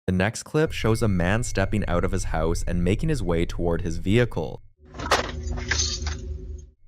The next clip shows a man stepping out of his house and making his way toward his vehicle.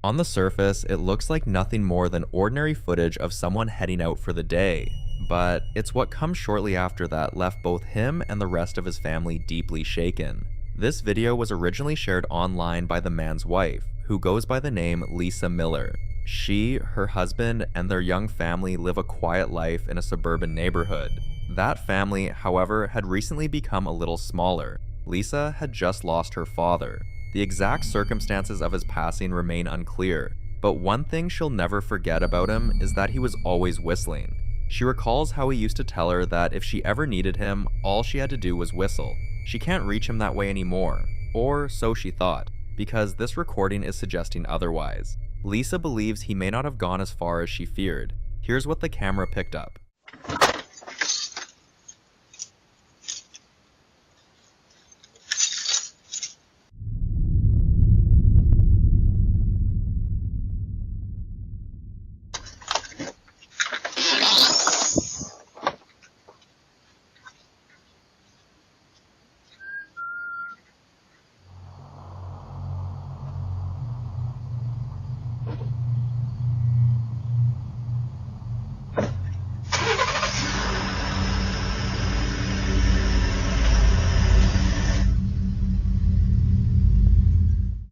On the surface, it looks like nothing more than ordinary footage of someone heading out for the day, but it's what comes shortly after that left both him and the rest of his family deeply shaken. This video was originally shared online by the man's wife, who goes by the name Lisa Miller. She, her husband, and their young family live a quiet life in a suburban neighborhood. That family, however, had recently become a little smaller. Lisa had just lost her father. The exact circumstances of his passing remain unclear, but one thing she'll never forget about him is that he was always whistling. She recalls how he used to tell her that if she ever needed him, all she had to do was whistle. She can't reach him that way anymore, or so she thought, because this recording is suggesting otherwise. Lisa believes he may not have gone as far as she feared. Here's what the camera picked up.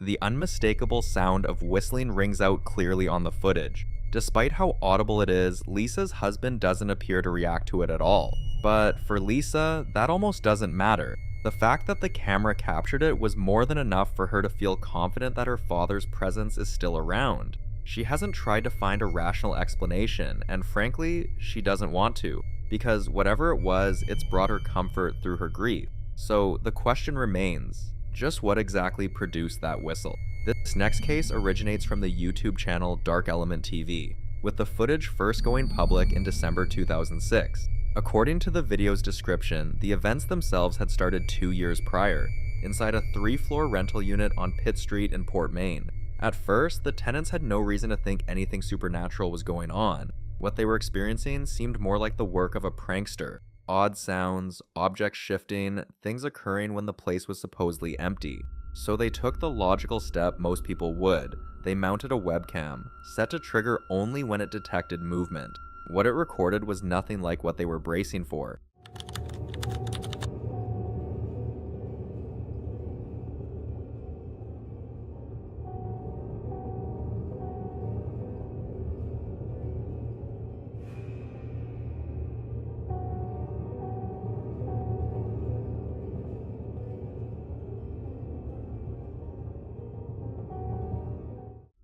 The unmistakable sound of whistling rings out clearly on the footage. Despite how audible it is, Lisa's husband doesn't appear to react to it at all. But for Lisa, that almost doesn't matter. The fact that the camera captured it was more than enough for her to feel confident that her father's presence is still around. She hasn't tried to find a rational explanation, and frankly, she doesn't want to, because whatever it was, it's brought her comfort through her grief. So the question remains, just what exactly produced that whistle? This next case originates from the YouTube channel Dark Element TV, with the footage first going public in December 2006. According to the video's description, the events themselves had started 2 years prior, inside a 3-floor rental unit on Pitt Street in Port Maine. At first, the tenants had no reason to think anything supernatural was going on. What they were experiencing seemed more like the work of a prankster. Odd sounds, objects shifting, things occurring when the place was supposedly empty. So they took the logical step most people would. They mounted a webcam, set to trigger only when it detected movement. What it recorded was nothing like what they were bracing for.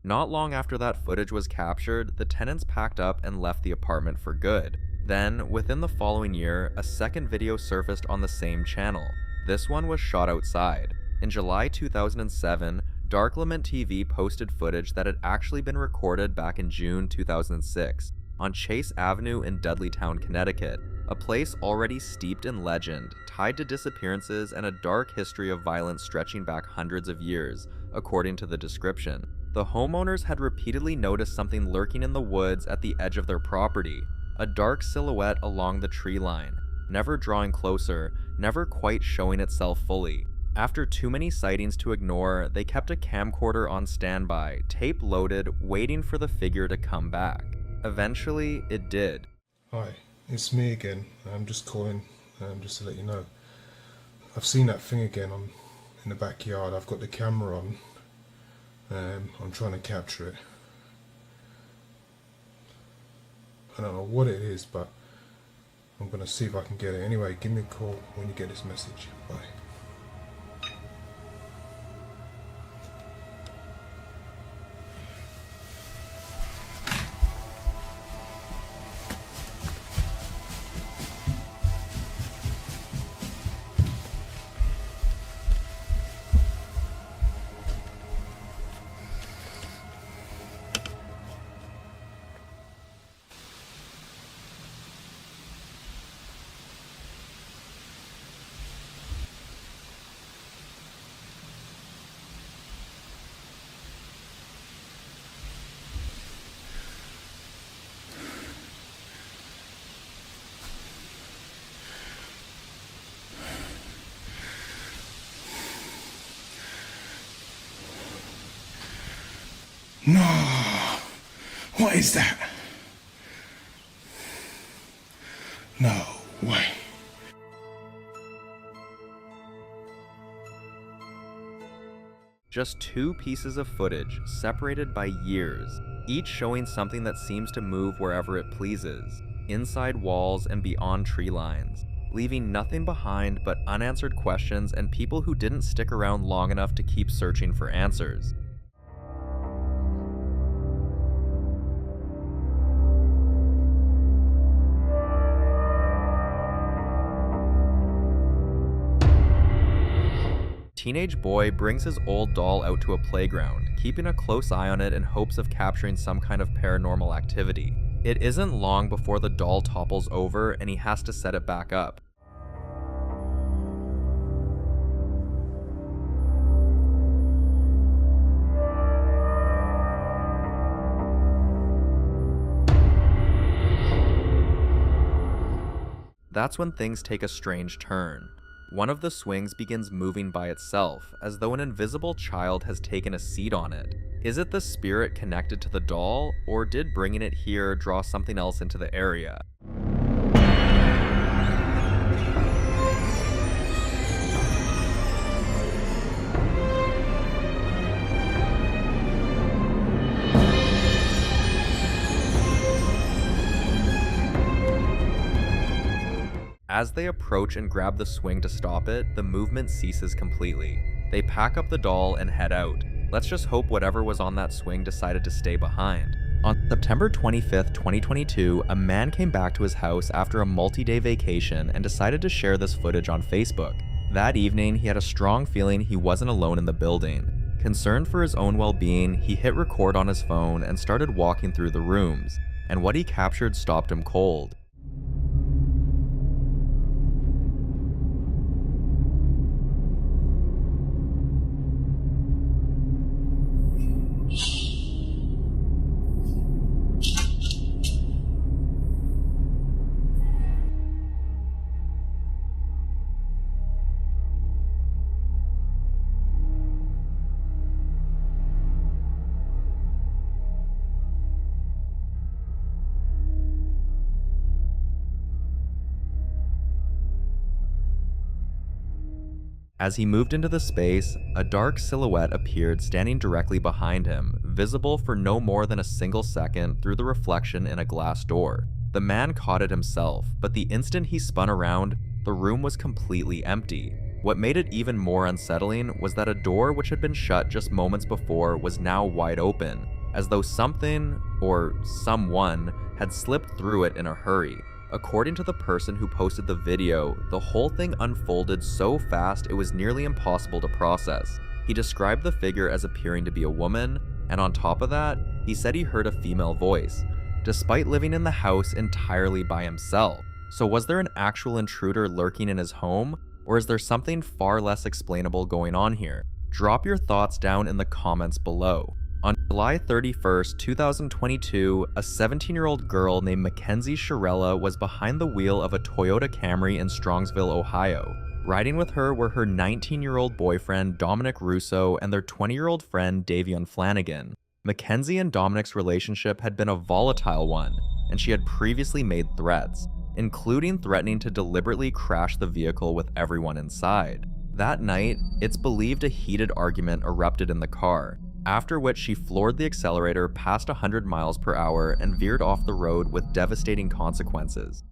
Not long after that footage was captured, the tenants packed up and left the apartment for good. Then, within the following year, a second video surfaced on the same channel. This one was shot outside. In July 2007, Dark Element TV posted footage that had actually been recorded back in June 2006, on Chase Avenue in Dudleytown, Connecticut, a place already steeped in legend, tied to disappearances and a dark history of violence stretching back hundreds of years, according to the description. The homeowners had repeatedly noticed something lurking in the woods at the edge of their property, a dark silhouette along the tree line, never drawing closer, never quite showing itself fully. After too many sightings to ignore, they kept a camcorder on standby, tape loaded, waiting for the figure to come back. Eventually, it did. Hi, it's me again. I'm just calling just to let you know. I've seen that thing again in the backyard. I've got the camera on. I'm trying to capture it. I don't know what it is, but I'm going to see if I can get it. Anyway, give me a call when you get this message. Bye. No. What is that? No way. Just two pieces of footage separated by years, each showing something that seems to move wherever it pleases, inside walls and beyond tree lines, leaving nothing behind but unanswered questions and people who didn't stick around long enough to keep searching for answers. Teenage boy brings his old doll out to a playground, keeping a close eye on it in hopes of capturing some kind of paranormal activity. It isn't long before the doll topples over and he has to set it back up. That's when things take a strange turn. One of the swings begins moving by itself, as though an invisible child has taken a seat on it. Is it the spirit connected to the doll, or did bringing it here draw something else into the area? As they approach and grab the swing to stop it, the movement ceases completely. They pack up the doll and head out. Let's just hope whatever was on that swing decided to stay behind. On September 25th, 2022, a man came back to his house after a multi-day vacation and decided to share this footage on Facebook. That evening, he had a strong feeling he wasn't alone in the building. Concerned for his own well-being, he hit record on his phone and started walking through the rooms, and what he captured stopped him cold. As he moved into the space, a dark silhouette appeared standing directly behind him, visible for no more than a single second through the reflection in a glass door. The man caught it himself, but the instant he spun around, the room was completely empty. What made it even more unsettling was that a door which had been shut just moments before was now wide open, as though something, or someone, had slipped through it in a hurry. According to the person who posted the video, the whole thing unfolded so fast it was nearly impossible to process. He described the figure as appearing to be a woman, and on top of that, he said he heard a female voice, despite living in the house entirely by himself. So was there an actual intruder lurking in his home, or is there something far less explainable going on here? Drop your thoughts down in the comments below. On July 31st, 2022, a 17-year-old girl named Mackenzie Shirella was behind the wheel of a Toyota Camry in Strongsville, Ohio. Riding with her were her 19-year-old boyfriend Dominic Russo and their 20-year-old friend Davion Flanagan. Mackenzie and Dominic's relationship had been a volatile one, and she had previously made threats, including threatening to deliberately crash the vehicle with everyone inside. That night, it's believed a heated argument erupted in the car, after which she floored the accelerator past 100 miles per hour and veered off the road with devastating consequences.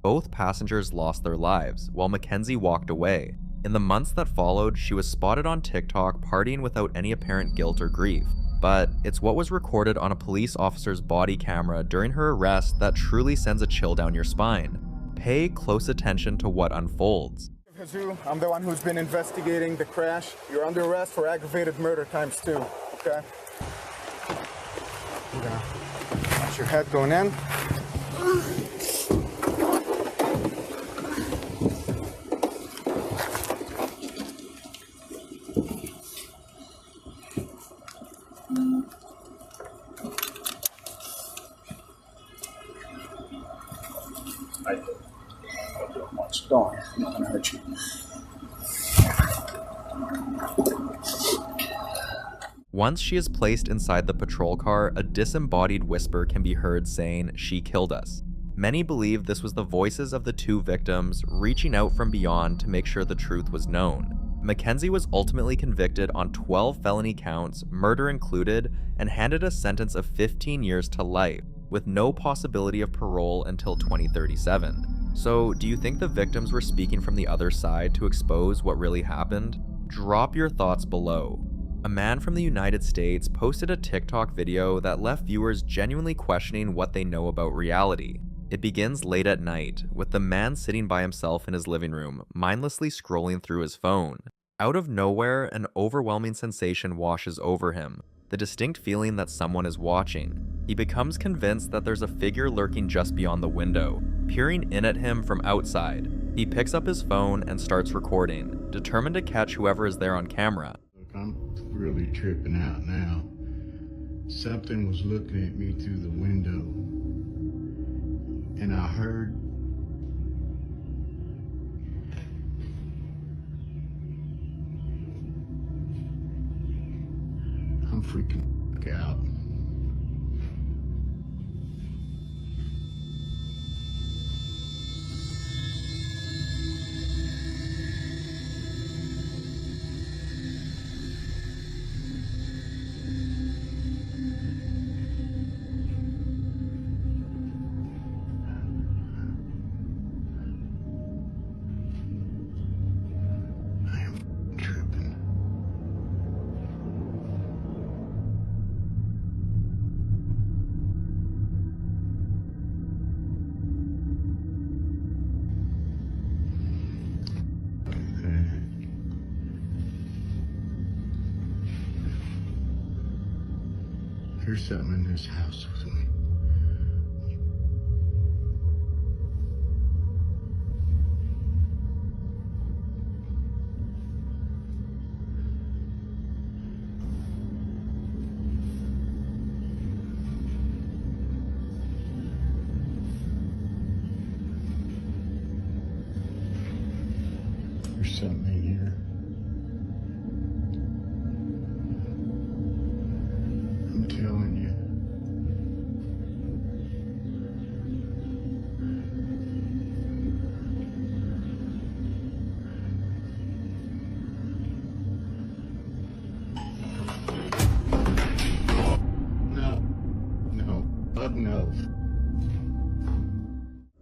Both passengers lost their lives, while Mackenzie walked away. In the months that followed, she was spotted on TikTok partying without any apparent guilt or grief. But it's what was recorded on a police officer's body camera during her arrest that truly sends a chill down your spine. Pay close attention to what unfolds. I'm the one who's been investigating the crash. You're under arrest for aggravated murder ×2, okay? Watch your head going in. I'm not gonna hurt you. Once she is placed inside the patrol car, a disembodied whisper can be heard saying, "She killed us." Many believe this was the voices of the two victims reaching out from beyond to make sure the truth was known. Mackenzie was ultimately convicted on 12 felony counts, murder included, and handed a sentence of 15 years to life, with no possibility of parole until 2037. So, do you think the victims were speaking from the other side to expose what really happened? Drop your thoughts below. A man from the United States posted a TikTok video that left viewers genuinely questioning what they know about reality. It begins late at night, with the man sitting by himself in his living room, mindlessly scrolling through his phone. Out of nowhere, an overwhelming sensation washes over him, the distinct feeling that someone is watching. He becomes convinced that there's a figure lurking just beyond the window, peering in at him from outside. He picks up his phone and starts recording, determined to catch whoever is there on camera. Look, I'm really tripping out now. Something was looking at me through the window, and I heard I'm freaking out. I am tripping. There's something in this house with me. There's something in here. I'm telling you. No.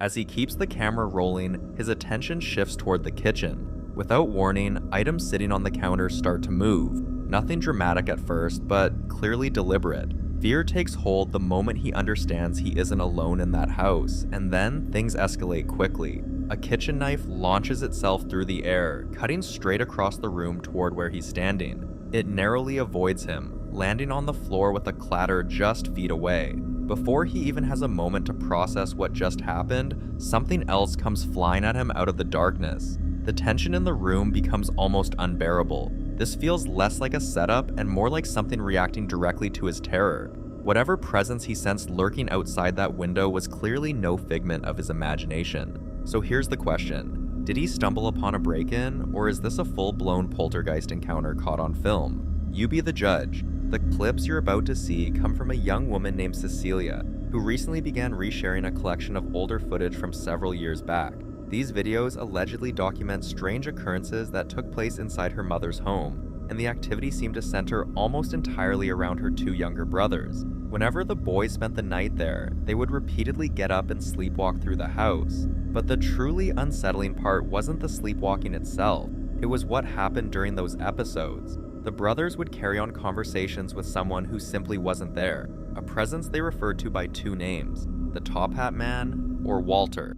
As he keeps the camera rolling, his attention shifts toward the kitchen. Without warning, items sitting on the counter start to move. Nothing dramatic at first, but clearly deliberate. Fear takes hold the moment he understands he isn't alone in that house, and then things escalate quickly. A kitchen knife launches itself through the air, cutting straight across the room toward where he's standing. It narrowly avoids him, landing on the floor with a clatter just feet away. Before he even has a moment to process what just happened, something else comes flying at him out of the darkness. The tension in the room becomes almost unbearable. This feels less like a setup and more like something reacting directly to his terror. Whatever presence he sensed lurking outside that window was clearly no figment of his imagination. So here's the question. Did he stumble upon a break-in, or is this a full-blown poltergeist encounter caught on film? You be the judge. The clips you're about to see come from a young woman named Cecilia, who recently began resharing a collection of older footage from several years back. These videos allegedly document strange occurrences that took place inside her mother's home, and the activity seemed to center almost entirely around her two younger brothers. Whenever the boys spent the night there, they would repeatedly get up and sleepwalk through the house. But the truly unsettling part wasn't the sleepwalking itself, it was what happened during those episodes. The brothers would carry on conversations with someone who simply wasn't there, a presence they referred to by two names, the Top Hat Man or Walter.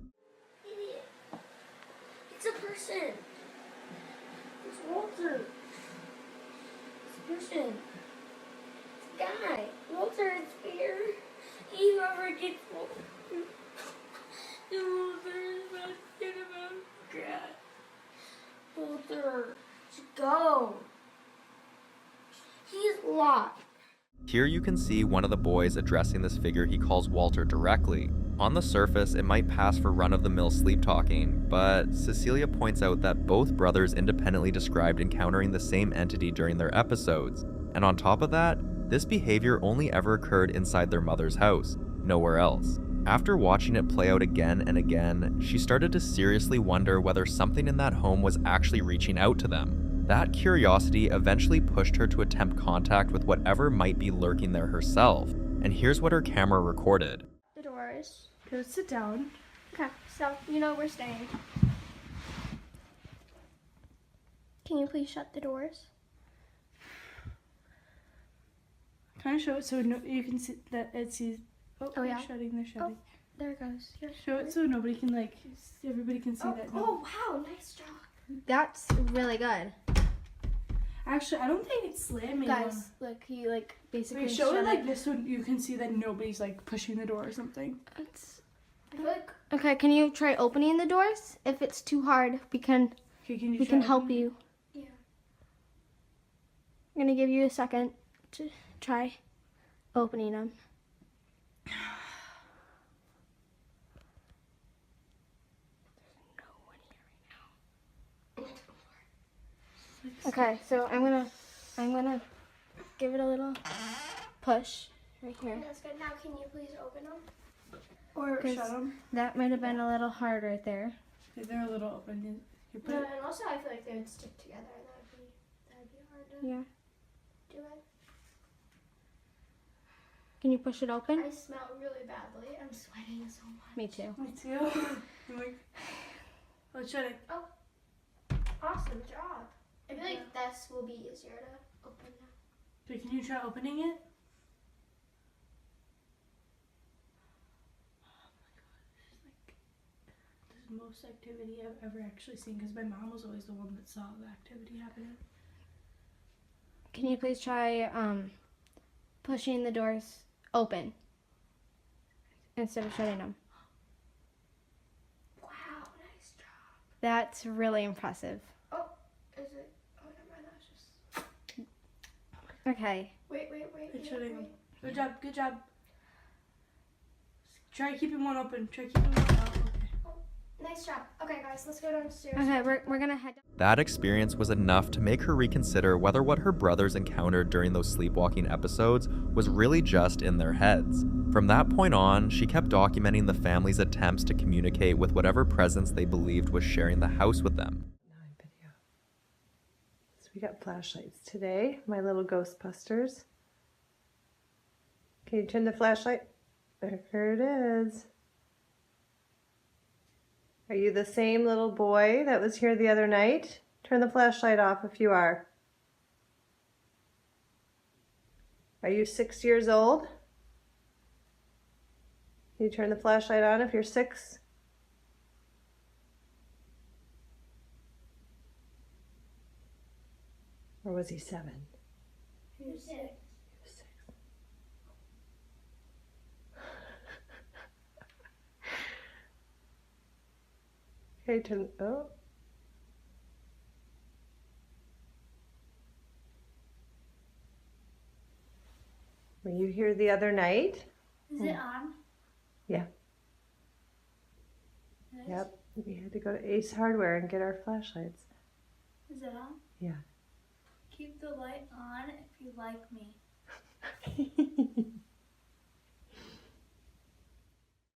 Idiot. It's a person. It's Walter. It's a person. It's a guy. Walter is here. He never gets Walter. Walter is not good about that. Walter, just go. He's locked. Here you can see one of the boys addressing this figure he calls Walter directly. On the surface, it might pass for run-of-the-mill sleep-talking, but Cecilia points out that both brothers independently described encountering the same entity during their episodes. And on top of that, this behavior only ever occurred inside their mother's house, nowhere else. After watching it play out again and again, she started to seriously wonder whether something in that home was actually reaching out to them. That curiosity eventually pushed her to attempt contact with whatever might be lurking there herself, and here's what her camera recorded. The doors. Go sit down. Okay, so you know we're staying. Can you please shut the doors? Kind of show it so you can see that it sees. Oh, Oh, yeah? They're shutting. Oh, there it goes. Here. Show it so nobody can everybody can see that. Oh, wow, nice job. That's really good. Actually, I don't think it's slamming. Guys, look, he basically Wait, show it shut like this so you can see that nobody's pushing the door or something. I feel like... Okay, can you try opening the doors? If it's too hard, we can Okay, can you we try can help opening? you. Yeah. I'm gonna give you a second to try opening them. Okay, so I'm gonna give it a little push right here. That's good. Now, can you please open them? Or 'Cause shut them. that might have been a little hard right there. They're a little open. You put No, it- and also I feel like they would stick together. That'd be hard to Yeah. do it. Can you push it open? I smell really badly. I'm sweating so much. Me too. Me too. I'm like, let's shut it. Awesome job. I feel like this will be easier to open now. So can you try opening it? This is the most activity I've ever actually seen because my mom was always the one that saw the activity happening. Can you please try pushing the doors open instead of shutting them? Wow, nice job. That's really impressive. Is it? Oh, never mind. That's just. Okay. Wait. It's shutting them. Good job. Good job. Try keeping one open. Try keeping one out. Okay. Nice job. Okay, guys, let's go downstairs. Okay, we're gonna head. That experience was enough to make her reconsider whether what her brothers encountered during those sleepwalking episodes was really just in their heads. From that point on, she kept documenting the family's attempts to communicate with whatever presence they believed was sharing the house with them. Video. So we got flashlights today, my little Ghostbusters. Can you turn the flashlight? There it is. Are you the same little boy that was here the other night? Turn the flashlight off if you are. Are you 6 years old? Can you turn the flashlight on if you're 6? Or was he 7? Who's it? He was 6. Okay, turn. Oh. Were you here the other night? Is it on? Yeah. Yep. We had to go to Ace Hardware and get our flashlights. Is it on? Yeah. Keep the light on if you like me.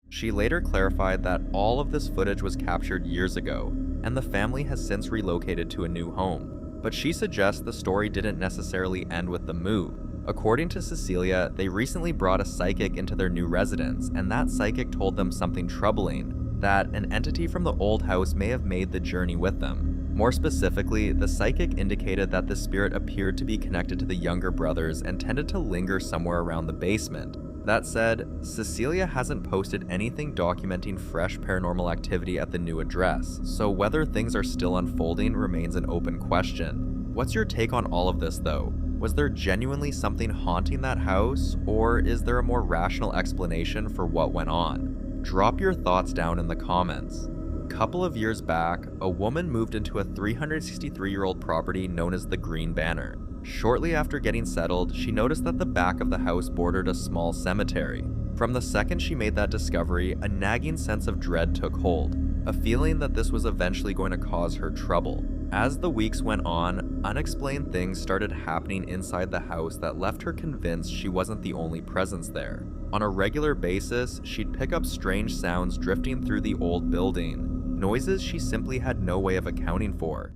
She later clarified that all of this footage was captured years ago, and the family has since relocated to a new home. But she suggests the story didn't necessarily end with the move. According to Cecilia, they recently brought a psychic into their new residence, and that psychic told them something troubling, that an entity from the old house may have made the journey with them. More specifically, the psychic indicated that the spirit appeared to be connected to the younger brothers and tended to linger somewhere around the basement. That said, Cecilia hasn't posted anything documenting fresh paranormal activity at the new address, so whether things are still unfolding remains an open question. What's your take on all of this though? Was there genuinely something haunting that house, or is there a more rational explanation for what went on? Drop your thoughts down in the comments. A couple of years back, a woman moved into a 363-year-old property known as the Green Banner. Shortly after getting settled, she noticed that the back of the house bordered a small cemetery. From the second she made that discovery, a nagging sense of dread took hold, a feeling that this was eventually going to cause her trouble. As the weeks went on, unexplained things started happening inside the house that left her convinced she wasn't the only presence there. On a regular basis, she'd pick up strange sounds drifting through the old building, noises she simply had no way of accounting for.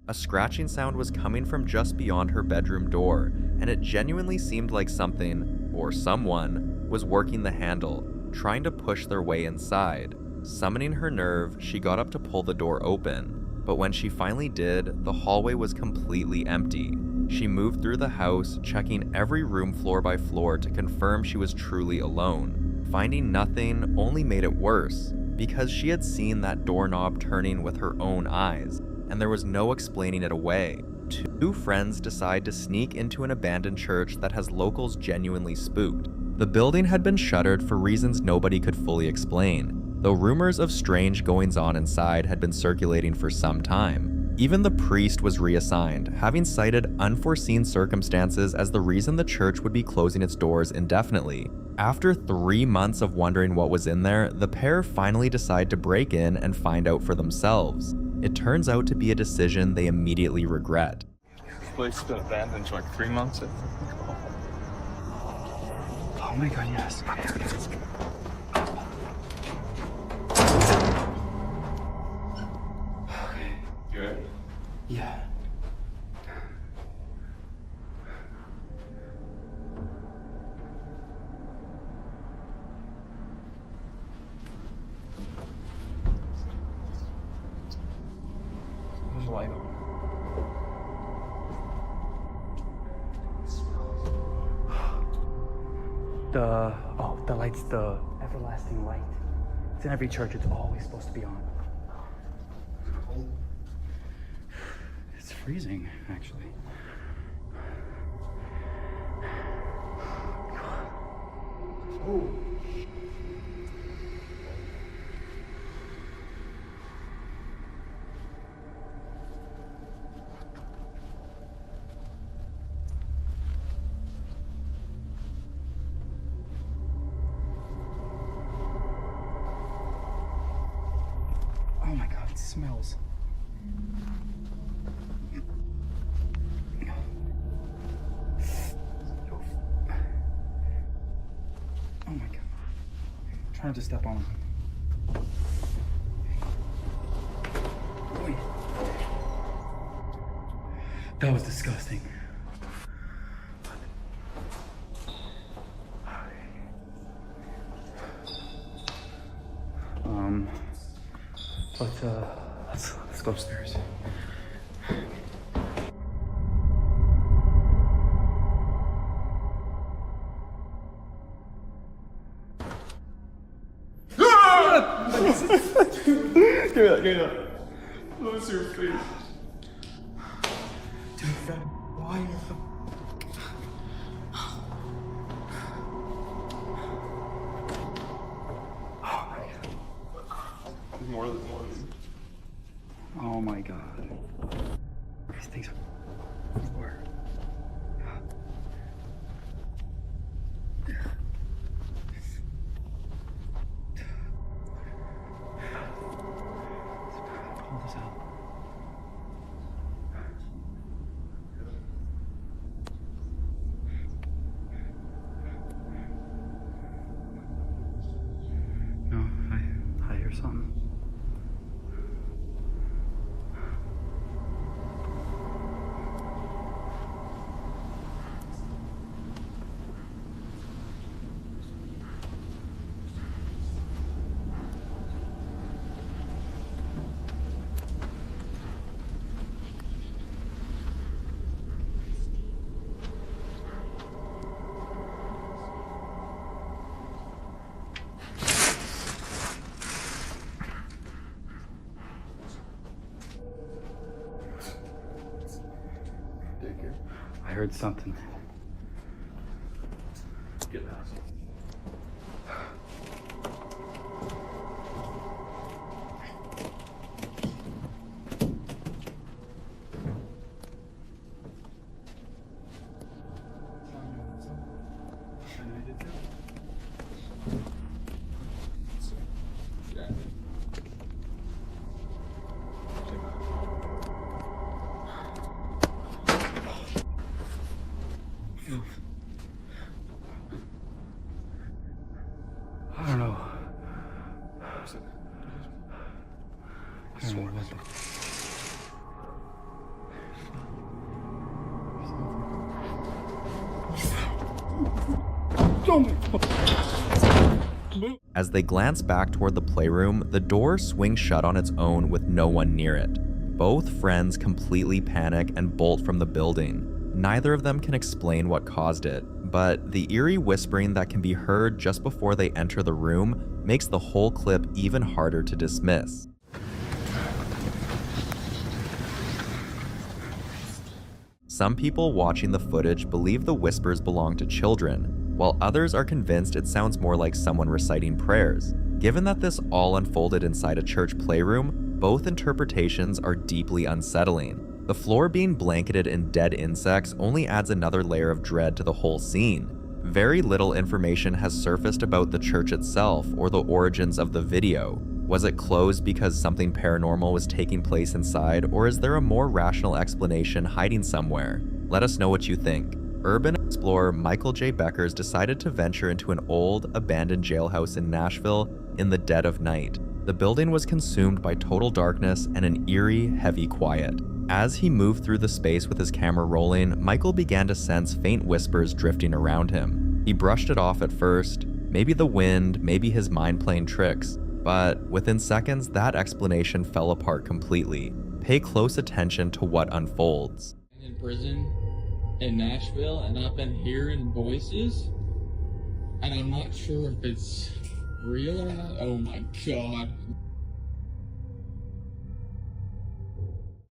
A scratching sound was coming from just beyond her bedroom door, and it genuinely seemed like something, or someone, was working the handle, trying to push their way inside. Summoning her nerve, she got up to pull the door open, but when she finally did, the hallway was completely empty. She moved through the house, checking every room floor by floor to confirm she was truly alone. Finding nothing only made it worse, because she had seen that doorknob turning with her own eyes, and there was no explaining it away. Two friends decide to sneak into an abandoned church that has locals genuinely spooked. The building had been shuttered for reasons nobody could fully explain, though rumors of strange goings-on inside had been circulating for some time. Even the priest was reassigned, having cited unforeseen circumstances as the reason the church would be closing its doors indefinitely. After 3 months of wondering what was in there, the pair finally decide to break in and find out for themselves. It turns out to be a decision they immediately regret. This place has been abandoned for like 3 months. Oh my god, yes. Okay. You ready? Yeah. There's a light on. The light's the everlasting light. It's in every church. It's always supposed to be on. It's freezing, actually. Oh. Oh my god, it smells. Oh my god. Try not to step on him. Wait. That was disgusting. Let's go upstairs. Gator. Close your face. Dude, Fred, why you... There's more than one. Oh my god. These things are everywhere. Pull this out. No, I hear something. I heard something. Get past. I don't know. I don't know what the... As they glance back toward the playroom, the door swings shut on its own with no one near it. Both friends completely panic and bolt from the building. Neither of them can explain what caused it, but the eerie whispering that can be heard just before they enter the room makes the whole clip even harder to dismiss. Some people watching the footage believe the whispers belong to children, while others are convinced it sounds more like someone reciting prayers. Given that this all unfolded inside a church playroom, both interpretations are deeply unsettling. The floor being blanketed in dead insects only adds another layer of dread to the whole scene. Very little information has surfaced about the church itself or the origins of the video. Was it closed because something paranormal was taking place inside, or is there a more rational explanation hiding somewhere? Let us know what you think. Urban explorer Michael J. Beckers decided to venture into an old, abandoned jailhouse in Nashville in the dead of night. The building was consumed by total darkness and an eerie, heavy quiet. As he moved through the space with his camera rolling, Michael began to sense faint whispers drifting around him. He brushed it off at first, maybe the wind, maybe his mind playing tricks, but within seconds that explanation fell apart completely. Pay close attention to what unfolds. In prison in Nashville, and I've been hearing voices, and I'm not sure if it's real or not. Oh my god.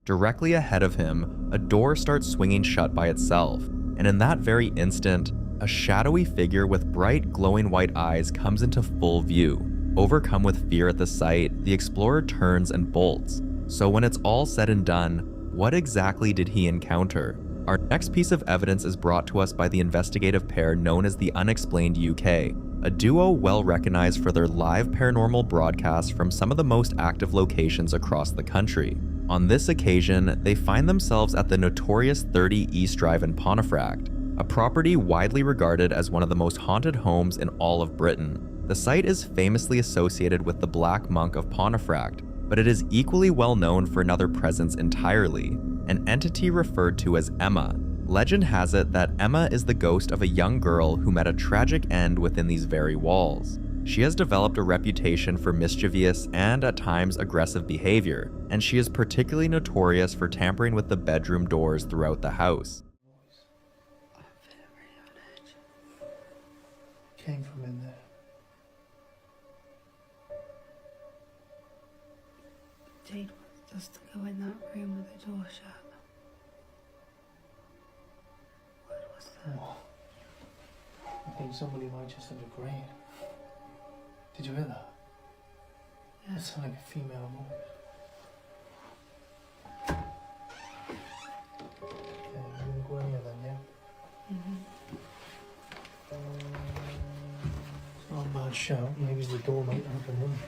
Directly ahead of him, a door starts swinging shut by itself, and in that very instant, a shadowy figure with bright, glowing white eyes comes into full view. Overcome with fear at the sight, the explorer turns and bolts. So when it's all said and done, what exactly did he encounter? Our next piece of evidence is brought to us by the investigative pair known as the Unexplained UK, a duo well recognized for their live paranormal broadcasts from some of the most active locations across the country. On this occasion, they find themselves at the notorious 30 East Drive in Pontefract, a property widely regarded as one of the most haunted homes in all of Britain. The site is famously associated with the Black Monk of Pontefract, but it is equally well known for another presence entirely, an entity referred to as Emma. Legend has it that Emma is the ghost of a young girl who met a tragic end within these very walls. She has developed a reputation for mischievous and at times aggressive behavior, and she is particularly notorious for tampering with the bedroom doors throughout the house. Came from in there. Jade wants us to go in that room with the door shut. What was that? What? I think somebody might just have agreed. Did you hear that? Yeah. It sounded like a female voice. Okay, I'm gonna go in here then, yeah? It's not a bad shout. Maybe the door might open.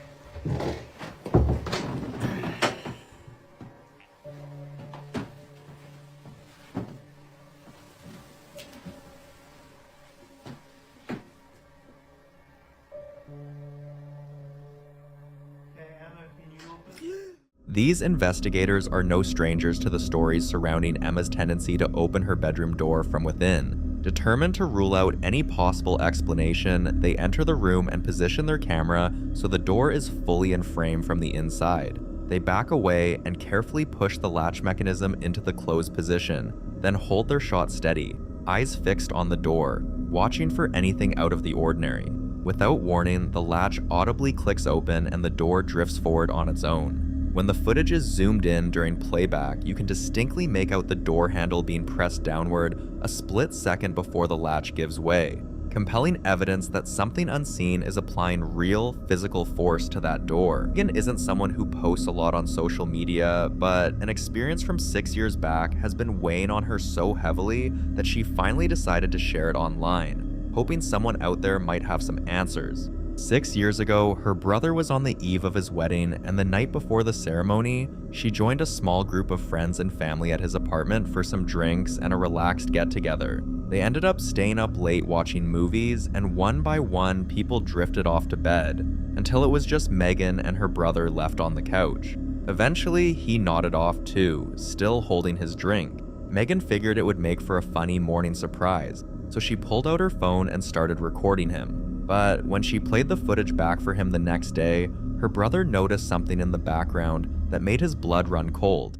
These investigators are no strangers to the stories surrounding Emma's tendency to open her bedroom door from within. Determined to rule out any possible explanation, they enter the room and position their camera so the door is fully in frame from the inside. They back away and carefully push the latch mechanism into the closed position, then hold their shot steady, eyes fixed on the door, watching for anything out of the ordinary. Without warning, the latch audibly clicks open and the door drifts forward on its own. When the footage is zoomed in during playback, you can distinctly make out the door handle being pressed downward a split second before the latch gives way, compelling evidence that something unseen is applying real physical force to that door. Megan isn't someone who posts a lot on social media, but an experience from 6 years back has been weighing on her so heavily that she finally decided to share it online, hoping someone out there might have some answers. 6 years ago, her brother was on the eve of his wedding, and the night before the ceremony, she joined a small group of friends and family at his apartment for some drinks and a relaxed get-together. They ended up staying up late watching movies, and one by one, people drifted off to bed, until it was just Megan and her brother left on the couch. Eventually, he nodded off too, still holding his drink. Megan figured it would make for a funny morning surprise, so she pulled out her phone and started recording him. But when she played the footage back for him the next day, her brother noticed something in the background that made his blood run cold.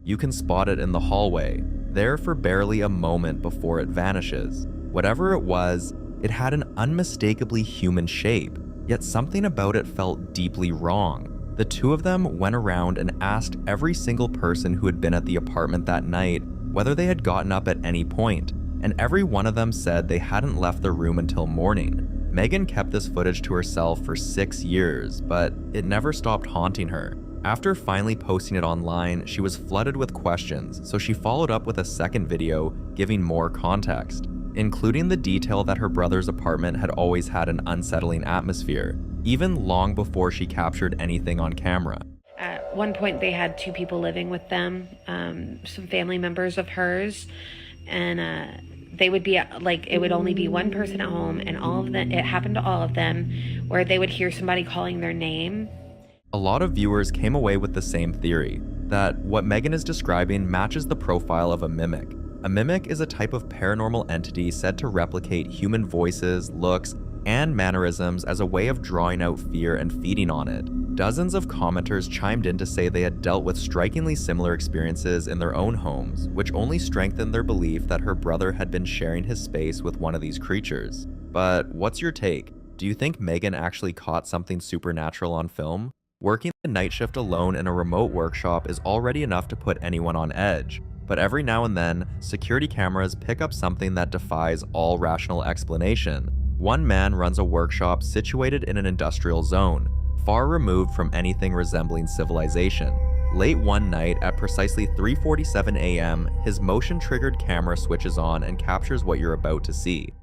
You can spot it in the hallway, there for barely a moment before it vanishes. Whatever it was, it had an unmistakably human shape, yet something about it felt deeply wrong. The two of them went around and asked every single person who had been at the apartment that night whether they had gotten up at any point, and every one of them said they hadn't left the room until morning. Megan kept this footage to herself for 6 years, but it never stopped haunting her. After finally posting it online, she was flooded with questions, so she followed up with a second video giving more context, including the detail that her brother's apartment had always had an unsettling atmosphere, even long before she captured anything on camera. At one point, they had 2 people living with them, some family members of hers, and they would be like, it would only be one person at home, and all of them, it happened to all of them, where they would hear somebody calling their name. A lot of viewers came away with the same theory, that what Megan is describing matches the profile of a mimic. A mimic is a type of paranormal entity said to replicate human voices, looks, and mannerisms as a way of drawing out fear and feeding on it. Dozens of commenters chimed in to say they had dealt with strikingly similar experiences in their own homes, which only strengthened their belief that her brother had been sharing his space with one of these creatures. But what's your take? Do you think Megan actually caught something supernatural on film? Working the night shift alone in a remote workshop is already enough to put anyone on edge, but every now and then, security cameras pick up something that defies all rational explanation. One man runs a workshop situated in an industrial zone, far removed from anything resembling civilization. Late one night at precisely 3:47 a.m., his motion-triggered camera switches on and captures what you're about to see.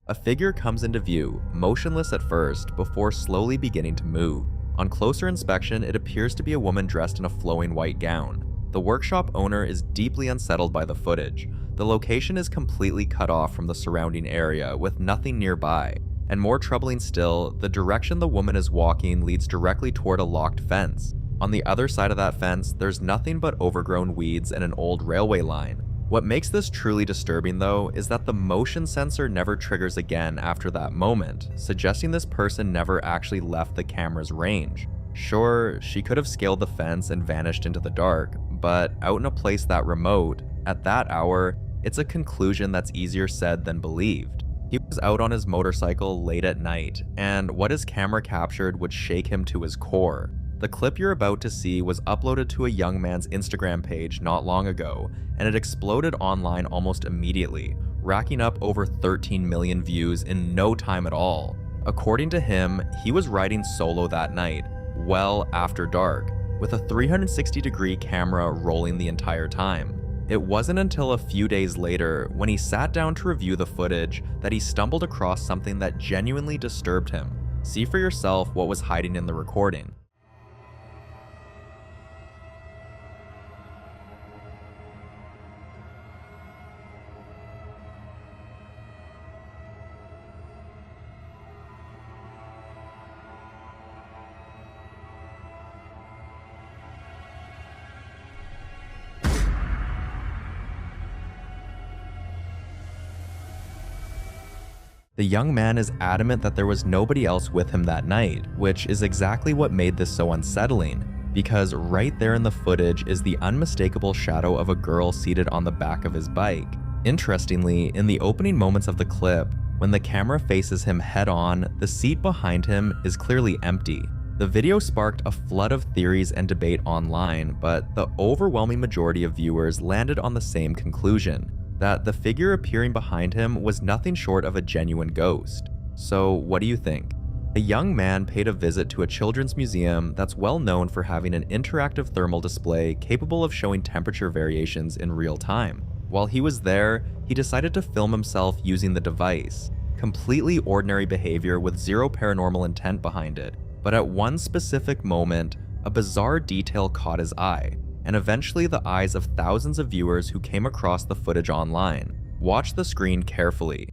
A figure comes into view, motionless at first, before slowly beginning to move. On closer inspection, it appears to be a woman dressed in a flowing white gown. The workshop owner is deeply unsettled by the footage. The location is completely cut off from the surrounding area, with nothing nearby. And more troubling still, the direction the woman is walking leads directly toward a locked fence. On the other side of that fence, there's nothing but overgrown weeds and an old railway line. What makes this truly disturbing though is that the motion sensor never triggers again after that moment, suggesting this person never actually left the camera's range. Sure, she could have scaled the fence and vanished into the dark, but out in a place that remote, at that hour, it's a conclusion that's easier said than believed. He was out on his motorcycle late at night, and what his camera captured would shake him to his core. The clip you're about to see was uploaded to a young man's Instagram page not long ago, and it exploded online almost immediately, racking up over 13 million views in no time at all. According to him, he was riding solo that night, well after dark, with a 360-degree camera rolling the entire time. It wasn't until a few days later, when he sat down to review the footage, that he stumbled across something that genuinely disturbed him. See for yourself what was hiding in the recording. The young man is adamant that there was nobody else with him that night, which is exactly what made this so unsettling, because right there in the footage is the unmistakable shadow of a girl seated on the back of his bike. Interestingly, in the opening moments of the clip, when the camera faces him head on, the seat behind him is clearly empty. The video sparked a flood of theories and debate online, but the overwhelming majority of viewers landed on the same conclusion: that the figure appearing behind him was nothing short of a genuine ghost. So what do you think? A young man paid a visit to a children's museum that's well known for having an interactive thermal display capable of showing temperature variations in real time. While he was there, he decided to film himself using the device. Completely ordinary behavior with zero paranormal intent behind it. But at one specific moment, a bizarre detail caught his eye, and eventually the eyes of thousands of viewers who came across the footage online. Watch the screen carefully.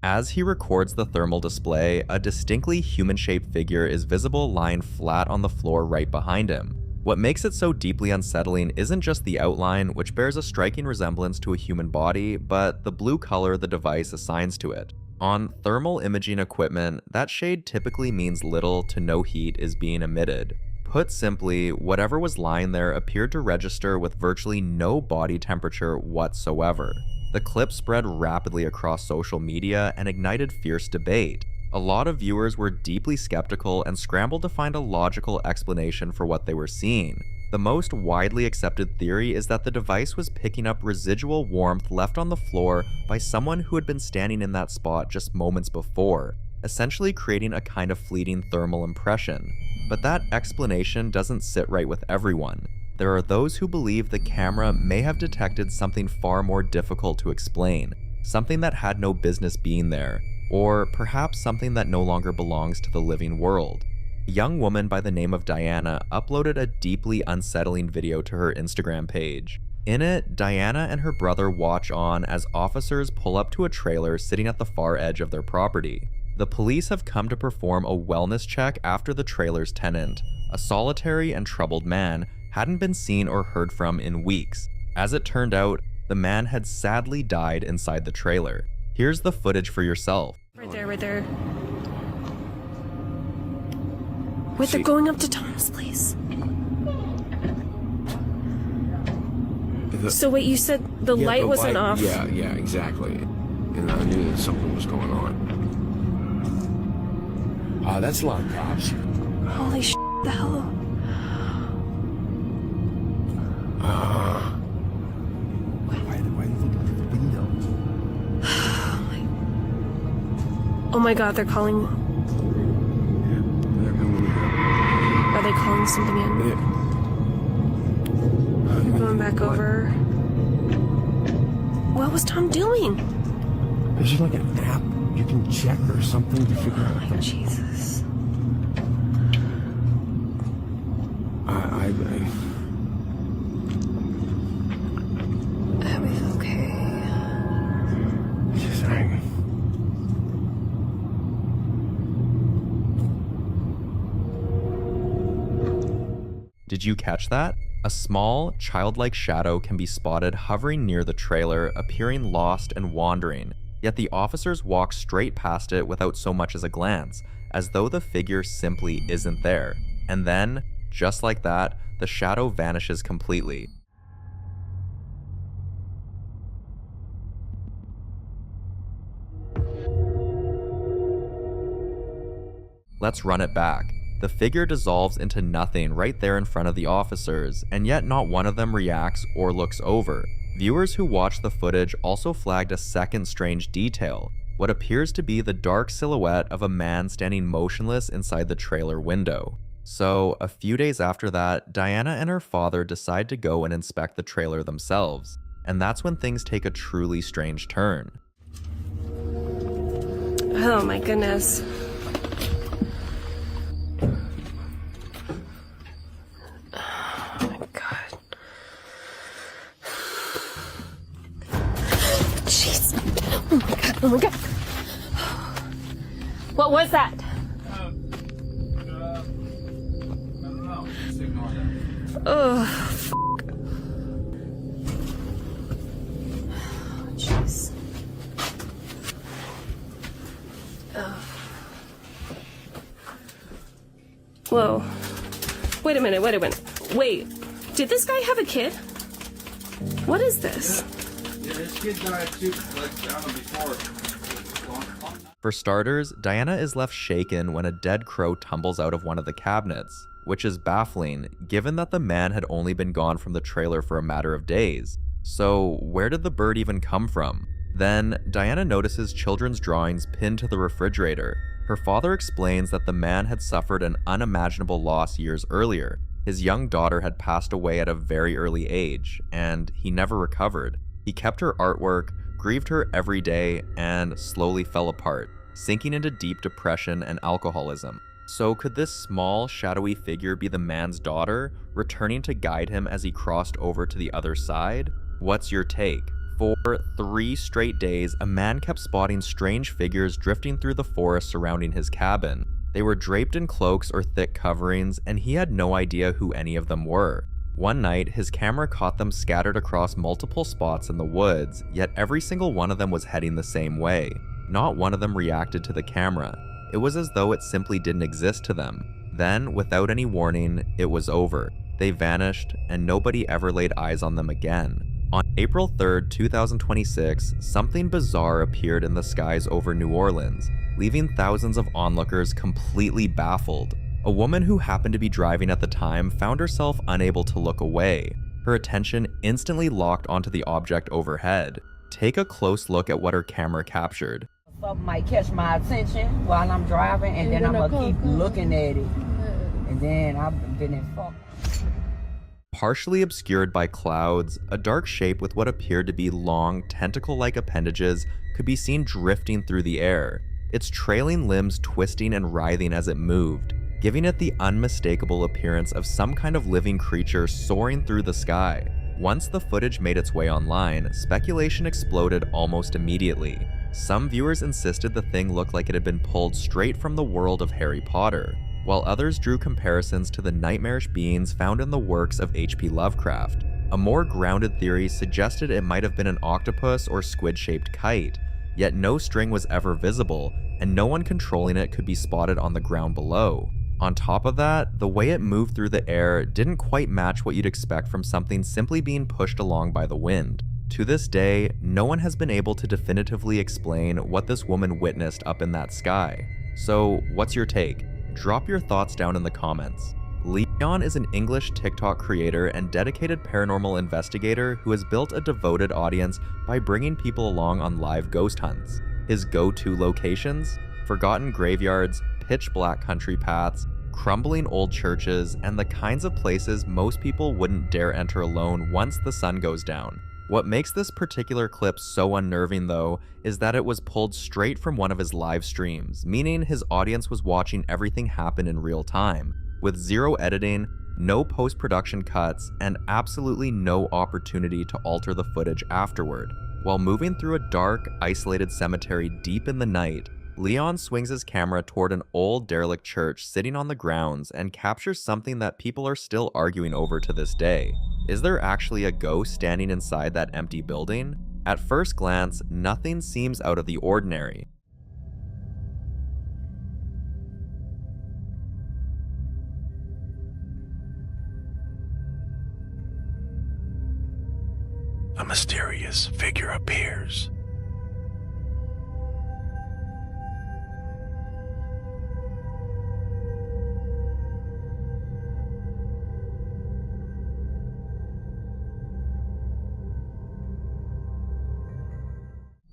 As he records the thermal display, a distinctly human-shaped figure is visible lying flat on the floor right behind him. What makes it so deeply unsettling isn't just the outline, which bears a striking resemblance to a human body, but the blue color the device assigns to it. On thermal imaging equipment, that shade typically means little to no heat is being emitted. Put simply, whatever was lying there appeared to register with virtually no body temperature whatsoever. The clip spread rapidly across social media and ignited fierce debate. A lot of viewers were deeply skeptical and scrambled to find a logical explanation for what they were seeing. The most widely accepted theory is that the device was picking up residual warmth left on the floor by someone who had been standing in that spot just moments before, essentially creating a kind of fleeting thermal impression. But that explanation doesn't sit right with everyone. There are those who believe the camera may have detected something far more difficult to explain, something that had no business being there, or perhaps something that no longer belongs to the living world. A young woman by the name of Diana uploaded a deeply unsettling video to her Instagram page. In it, Diana and her brother watch on as officers pull up to a trailer sitting at the far edge of their property. The police have come to perform a wellness check after the trailer's tenant, a solitary and troubled man, hadn't been seen or heard from in weeks. As it turned out, the man had sadly died inside the trailer. Here's the footage for yourself. Right there, right there. Wait, they're going up to Tom's place. So wait, you said the light wasn't off? Yeah, exactly. And I knew that something was going on. That's a lot of cops. Holy sh**, the hell? Why did they look at the window? Oh my god, they're calling. Are they calling something in? I'm going back over. What was Tom doing? Is there like an app you can check or something to figure out? Oh, Jesus. Abby's okay. Just Did you catch that? A small, childlike shadow can be spotted hovering near the trailer, appearing lost and wandering. Yet the officers walk straight past it without so much as a glance, as though the figure simply isn't there. And then, just like that, the shadow vanishes completely. Let's run it back. The figure dissolves into nothing right there in front of the officers, and yet not one of them reacts or looks over. Viewers who watched the footage also flagged a second strange detail, what appears to be the dark silhouette of a man standing motionless inside the trailer window. So, a few days after that, Diana and her father decide to go and inspect the trailer themselves, and that's when things take a truly strange turn. Oh my goodness. Oh my god. What was that? I don't know. Just ignore that. Oh, jeez. Whoa. Wait a minute. Wait, did this guy have a kid? What is this? Yeah, this kid died too, like down before. For starters, Diana is left shaken when a dead crow tumbles out of one of the cabinets, which is baffling given that the man had only been gone from the trailer for a matter of days. So where did the bird even come from? Then, Diana notices children's drawings pinned to the refrigerator. Her father explains that the man had suffered an unimaginable loss years earlier. His young daughter had passed away at a very early age, and he never recovered. He kept her artwork, grieved her every day, and slowly fell apart, sinking into deep depression and alcoholism. So could this small, shadowy figure be the man's daughter, returning to guide him as he crossed over to the other side? What's your take? For 3 straight days, a man kept spotting strange figures drifting through the forest surrounding his cabin. They were draped in cloaks or thick coverings, and he had no idea who any of them were. One night, his camera caught them scattered across multiple spots in the woods, yet every single one of them was heading the same way. Not one of them reacted to the camera. It was as though it simply didn't exist to them. Then, without any warning, it was over. They vanished, and nobody ever laid eyes on them again. On April 3rd, 2026, something bizarre appeared in the skies over New Orleans, leaving thousands of onlookers completely baffled. A woman who happened to be driving at the time found herself unable to look away. Her attention instantly locked onto the object overhead. Take a close look at what her camera captured. Something might catch my attention while I'm driving, and then I'm gonna keep looking at it. And then I've been in fuck. Partially obscured by clouds, a dark shape with what appeared to be long, tentacle-like appendages could be seen drifting through the air, its trailing limbs twisting and writhing as it moved, giving it the unmistakable appearance of some kind of living creature soaring through the sky. Once the footage made its way online, speculation exploded almost immediately. Some viewers insisted the thing looked like it had been pulled straight from the world of Harry Potter, while others drew comparisons to the nightmarish beings found in the works of H.P. Lovecraft. A more grounded theory suggested it might have been an octopus or squid-shaped kite, yet no string was ever visible, and no one controlling it could be spotted on the ground below. On top of that, the way it moved through the air didn't quite match what you'd expect from something simply being pushed along by the wind. To this day, no one has been able to definitively explain what this woman witnessed up in that sky. So, what's your take? Drop your thoughts down in the comments. Leon is an English TikTok creator and dedicated paranormal investigator who has built a devoted audience by bringing people along on live ghost hunts. His go-to locations? Forgotten graveyards, pitch-black country paths, crumbling old churches, and the kinds of places most people wouldn't dare enter alone once the sun goes down. What makes this particular clip so unnerving though, is that it was pulled straight from one of his live streams, meaning his audience was watching everything happen in real time, with zero editing, no post-production cuts, and absolutely no opportunity to alter the footage afterward. While moving through a dark, isolated cemetery deep in the night, Leon swings his camera toward an old derelict church sitting on the grounds and captures something that people are still arguing over to this day. Is there actually a ghost standing inside that empty building? At first glance, nothing seems out of the ordinary. A mysterious figure appears.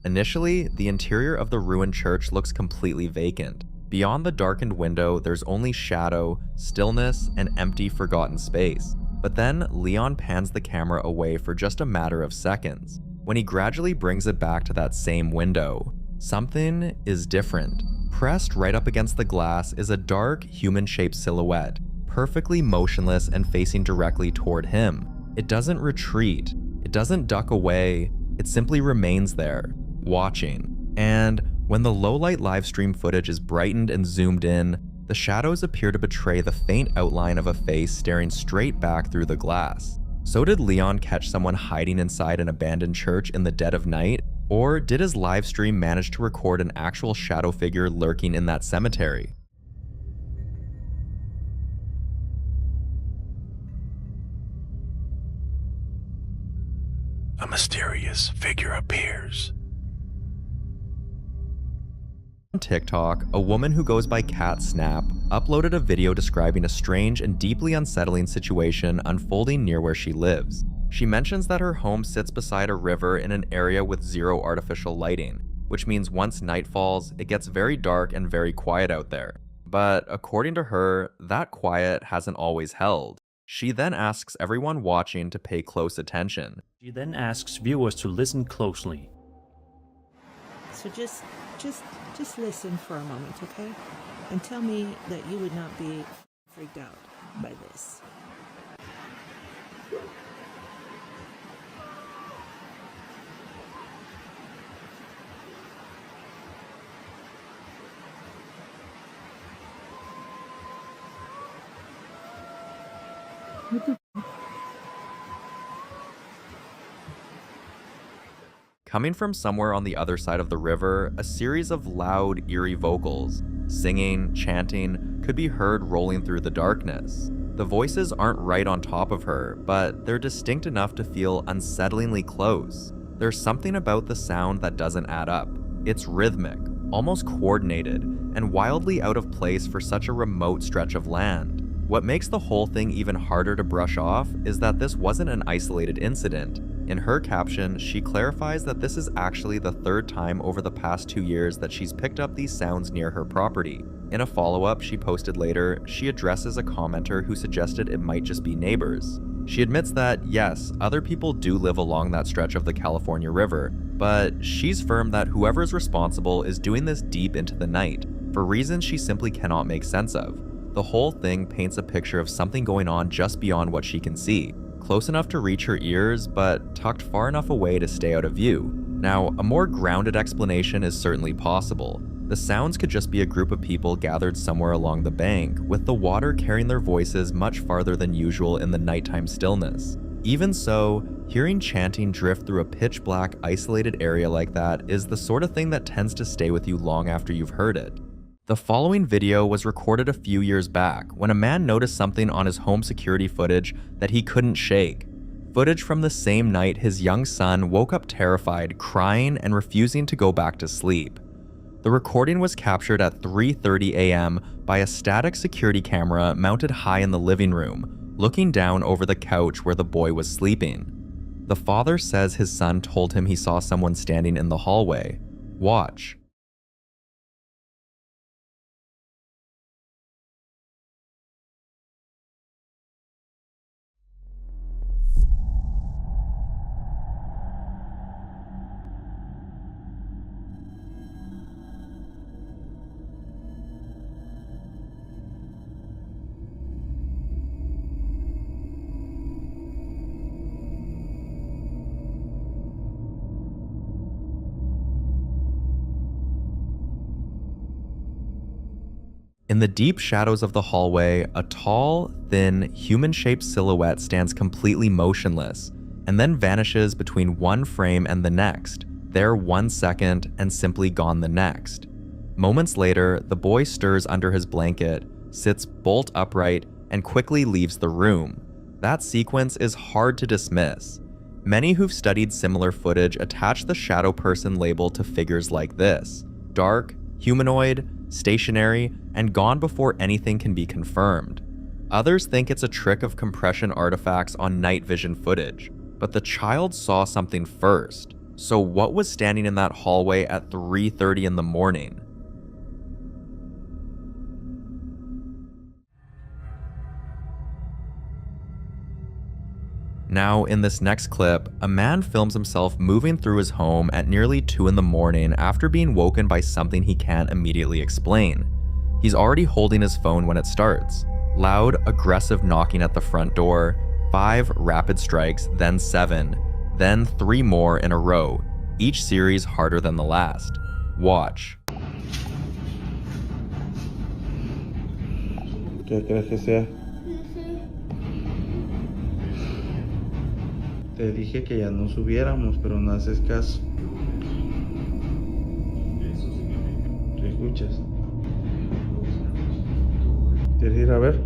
Initially, the interior of the ruined church looks completely vacant. Beyond the darkened window, there's only shadow, stillness, and empty, forgotten space. But then, Leon pans the camera away for just a matter of seconds. When he gradually brings it back to that same window, something is different. Pressed right up against the glass is a dark, human-shaped silhouette, perfectly motionless and facing directly toward him. It doesn't retreat, it doesn't duck away, it simply remains there, watching. And when the low-light livestream footage is brightened and zoomed in, the shadows appear to betray the faint outline of a face staring straight back through the glass. So did Leon catch someone hiding inside an abandoned church in the dead of night? Or did his livestream manage to record an actual shadow figure lurking in that cemetery? A mysterious figure appears. On TikTok, a woman who goes by Cat Snap uploaded a video describing a strange and deeply unsettling situation unfolding near where she lives. She mentions that her home sits beside a river in an area with zero artificial lighting, which means once night falls, it gets very dark and very quiet out there. But according to her, that quiet hasn't always held. She then asks everyone watching to pay close attention. She then asks viewers to listen closely. So just listen for a moment, okay? And tell me that you would not be freaked out by this. Coming from somewhere on the other side of the river, a series of loud, eerie vocals, singing, chanting, could be heard rolling through the darkness. The voices aren't right on top of her, but they're distinct enough to feel unsettlingly close. There's something about the sound that doesn't add up. It's rhythmic, almost coordinated, and wildly out of place for such a remote stretch of land. What makes the whole thing even harder to brush off is that this wasn't an isolated incident. In her caption, she clarifies that this is actually the third time over the past 2 years that she's picked up these sounds near her property. In a follow-up she posted later, she addresses a commenter who suggested it might just be neighbors. She admits that, yes, other people do live along that stretch of the California River, but she's firm that whoever is responsible is doing this deep into the night, for reasons she simply cannot make sense of. The whole thing paints a picture of something going on just beyond what she can see, close enough to reach her ears, but tucked far enough away to stay out of view. Now, a more grounded explanation is certainly possible. The sounds could just be a group of people gathered somewhere along the bank, with the water carrying their voices much farther than usual in the nighttime stillness. Even so, hearing chanting drift through a pitch-black, isolated area like that is the sort of thing that tends to stay with you long after you've heard it. The following video was recorded a few years back when a man noticed something on his home security footage that he couldn't shake. Footage from the same night his young son woke up terrified, crying, and refusing to go back to sleep. The recording was captured at 3:30 a.m. by a static security camera mounted high in the living room, looking down over the couch where the boy was sleeping. The father says his son told him he saw someone standing in the hallway. Watch. In the deep shadows of the hallway, a tall, thin, human-shaped silhouette stands completely motionless, and then vanishes between one frame and the next, there 1 second and simply gone the next. Moments later, the boy stirs under his blanket, sits bolt upright, and quickly leaves the room. That sequence is hard to dismiss. Many who've studied similar footage attach the shadow person label to figures like this: dark, humanoid, stationary, and gone before anything can be confirmed. Others think it's a trick of compression artifacts on night vision footage, but the child saw something first. So what was standing in that hallway at 3:30 in the morning? Now, in this next clip, a man films himself moving through his home at nearly 2 in the morning after being woken by something he can't immediately explain. He's already holding his phone when it starts. Loud, aggressive knocking at the front door, 5 rapid strikes, then 7, then 3 more in a row, each series harder than the last. Watch. ¿Qué crees que sea? Te dije que ya no subiéramos, pero no haces caso. ¿Te escuchas? ¿Quieres ir a ver?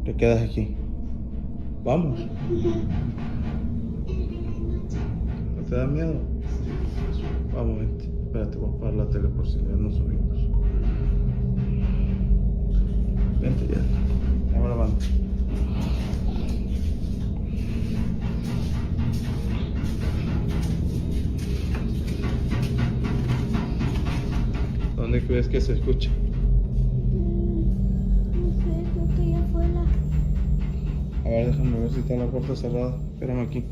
Te quedas aquí. Vamos. ¿No te da miedo? Vamos, vente. Espérate, voy a apagar la tele por si ya no subimos. Vente ya. Dame la mano. ¿Dónde crees que se escucha? No sé, creo que allá afuera. A ver, déjame ver si está la puerta cerrada. Espérame aquí.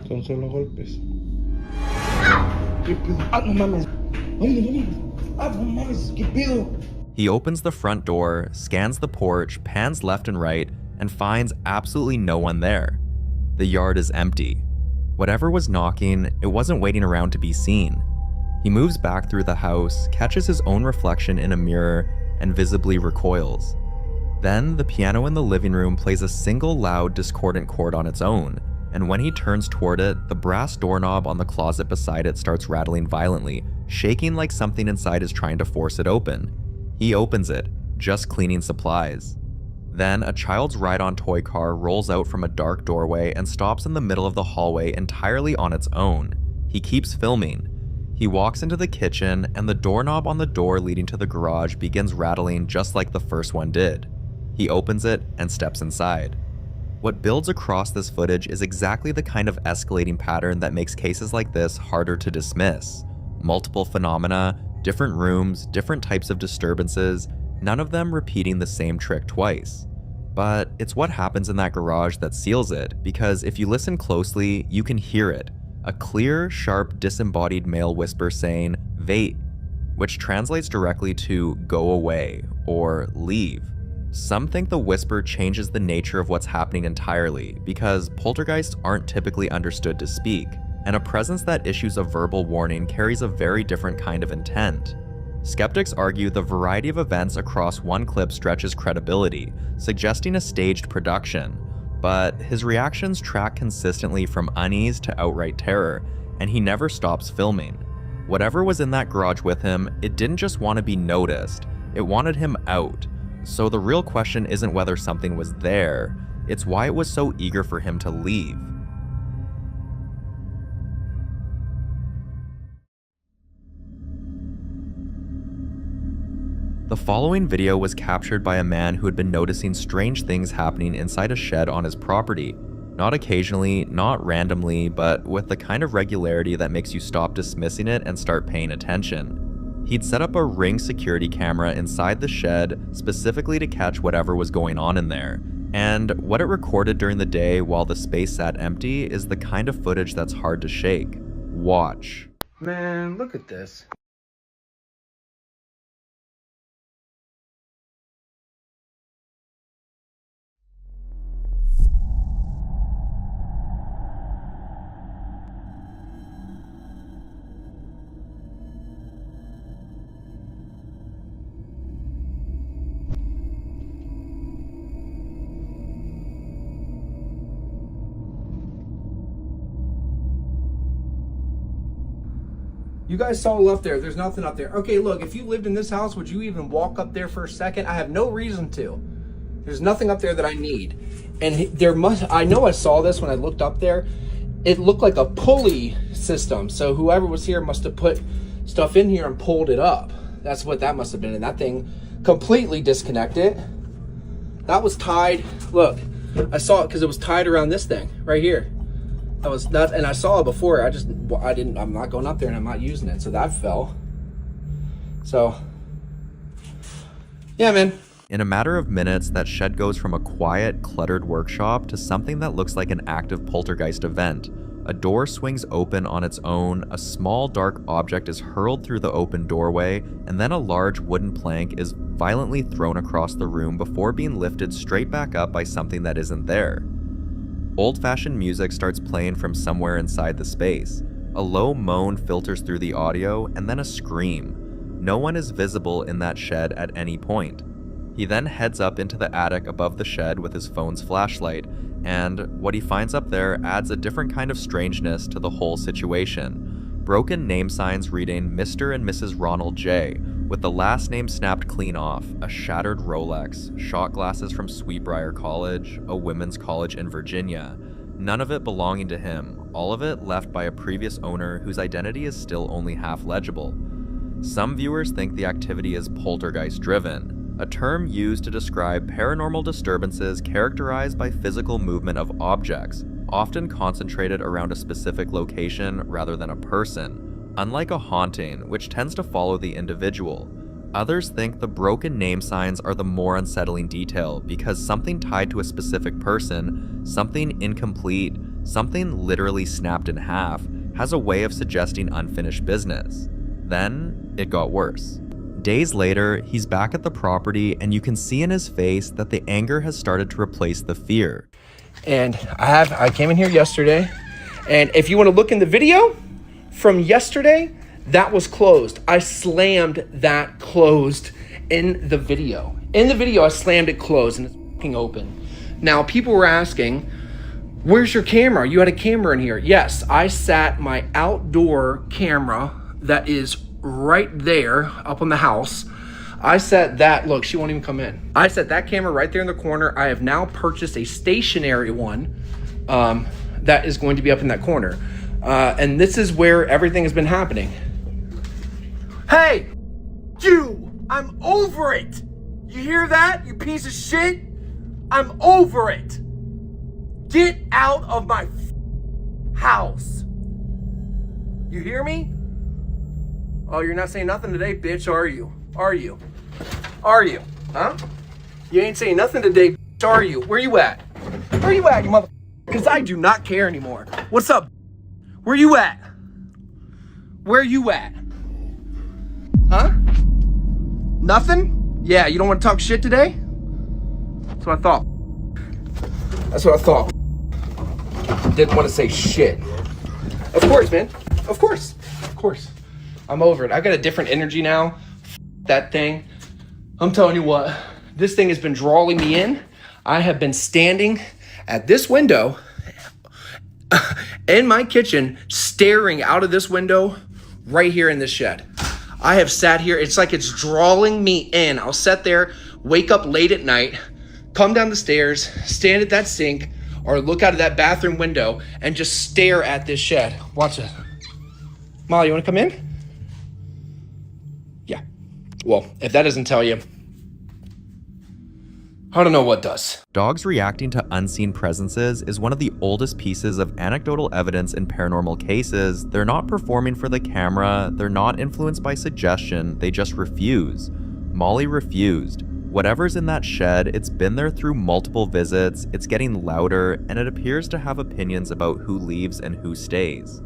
Son solo golpes. ¿Qué pedo? ¡Ah, no mames! ¡Vámonos! ¡Ah, no mames! ¿Qué pedo? He opens the front door, scans the porch, pans left and right, and finds absolutely no one there. The yard is empty. Whatever was knocking, it wasn't waiting around to be seen. He moves back through the house, catches his own reflection in a mirror, and visibly recoils. Then, the piano in the living room plays a single loud, discordant chord on its own, and when he turns toward it, the brass doorknob on the closet beside it starts rattling violently, shaking like something inside is trying to force it open. He opens it, just cleaning supplies. Then, a child's ride-on toy car rolls out from a dark doorway and stops in the middle of the hallway entirely on its own. He keeps filming. He walks into the kitchen, and the doorknob on the door leading to the garage begins rattling just like the first one did. He opens it and steps inside. What builds across this footage is exactly the kind of escalating pattern that makes cases like this harder to dismiss. Multiple phenomena, different rooms, different types of disturbances, none of them repeating the same trick twice. But it's what happens in that garage that seals it, because if you listen closely, you can hear it. A clear, sharp, disembodied male whisper saying, "Vait," which translates directly to "go away" or "leave." Some think the whisper changes the nature of what's happening entirely, because poltergeists aren't typically understood to speak, and a presence that issues a verbal warning carries a very different kind of intent. Skeptics argue the variety of events across one clip stretches credibility, suggesting a staged production, but his reactions track consistently from unease to outright terror, and he never stops filming. Whatever was in that garage with him, it didn't just want to be noticed, it wanted him out. So the real question isn't whether something was there, it's why it was so eager for him to leave. The following video was captured by a man who had been noticing strange things happening inside a shed on his property. Not occasionally, not randomly, but with the kind of regularity that makes you stop dismissing it and start paying attention. He'd set up a Ring security camera inside the shed specifically to catch whatever was going on in there. And what it recorded during the day while the space sat empty is the kind of footage that's hard to shake. Watch. Man, look at this. You guys saw up there. There's nothing up there. Okay, look, if you lived in this house, would you even walk up there for a second? I have no reason to. There's nothing up there that I need. And I know I saw this when I looked up there. It looked like a pulley system. So whoever was here must have put stuff in here and pulled it up. That's what that must have been. And that thing completely disconnected. That was tied. Look, I saw it because it was tied around this thing right here. That was nuts, and I saw it before. I'm not going up there and I'm not using it. So that fell. So, yeah, man. In a matter of minutes, that shed goes from a quiet, cluttered workshop to something that looks like an active poltergeist event. A door swings open on its own, a small dark object is hurled through the open doorway, and then a large wooden plank is violently thrown across the room before being lifted straight back up by something that isn't there. Old-fashioned music starts playing from somewhere inside the space. A low moan filters through the audio, and then a scream. No one is visible in that shed at any point. He then heads up into the attic above the shed with his phone's flashlight, and what he finds up there adds a different kind of strangeness to the whole situation. Broken name signs reading Mr. and Mrs. Ronald J., with the last name snapped clean off, a shattered Rolex, shot glasses from Sweetbriar College, a women's college in Virginia. None of it belonging to him, all of it left by a previous owner whose identity is still only half legible. Some viewers think the activity is poltergeist-driven, a term used to describe paranormal disturbances characterized by physical movement of objects, often concentrated around a specific location rather than a person, unlike a haunting, which tends to follow the individual. Others think the broken name signs are the more unsettling detail because something tied to a specific person, something incomplete, something literally snapped in half, has a way of suggesting unfinished business. Then, it got worse. Days later, he's back at the property and you can see in his face that the anger has started to replace the fear. And I came in here yesterday, and if you want to look in the video from yesterday, that was closed. I slammed that closed in the video. In the video, I slammed it closed and it's fucking open. Now, people were asking, where's your camera? You had a camera in here. Yes, I sat my outdoor camera that is right there up on the house. I set that, look, she won't even come in. I set that camera right there in the corner. I have now purchased a stationary one that is going to be up in that corner. And this is where everything has been happening. Hey, you, I'm over it. You hear that, you piece of shit? I'm over it. Get out of my house. You hear me? Oh, you're not saying nothing today, bitch, are you? Are you? Are you? Huh? You ain't saying nothing today, bitch, are you? Where you at? Where you at, you mother... Because I do not care anymore. What's up? Where you at? Where you at? Huh? Nothing? Yeah, you don't want to talk shit today? That's what I thought. That's what I thought. Didn't want to say shit. Of course, man. Of course. Of course. I'm over it. I got a different energy now. That thing. I'm telling you what. This thing has been drawing me in. I have been standing at this window in my kitchen, staring out of this window right here in this shed. I have sat here. It's like it's drawing me in. I'll sit there, wake up late at night, come down the stairs, stand at that sink, or look out of that bathroom window and just stare at this shed. Watch it. Molly, you want to come in? Yeah. Well, if that doesn't tell you, I don't know what does. Dogs reacting to unseen presences is one of the oldest pieces of anecdotal evidence in paranormal cases. They're not performing for the camera, they're not influenced by suggestion, they just refuse. Molly refused. Whatever's in that shed, it's been there through multiple visits, it's getting louder, and it appears to have opinions about who leaves and who stays.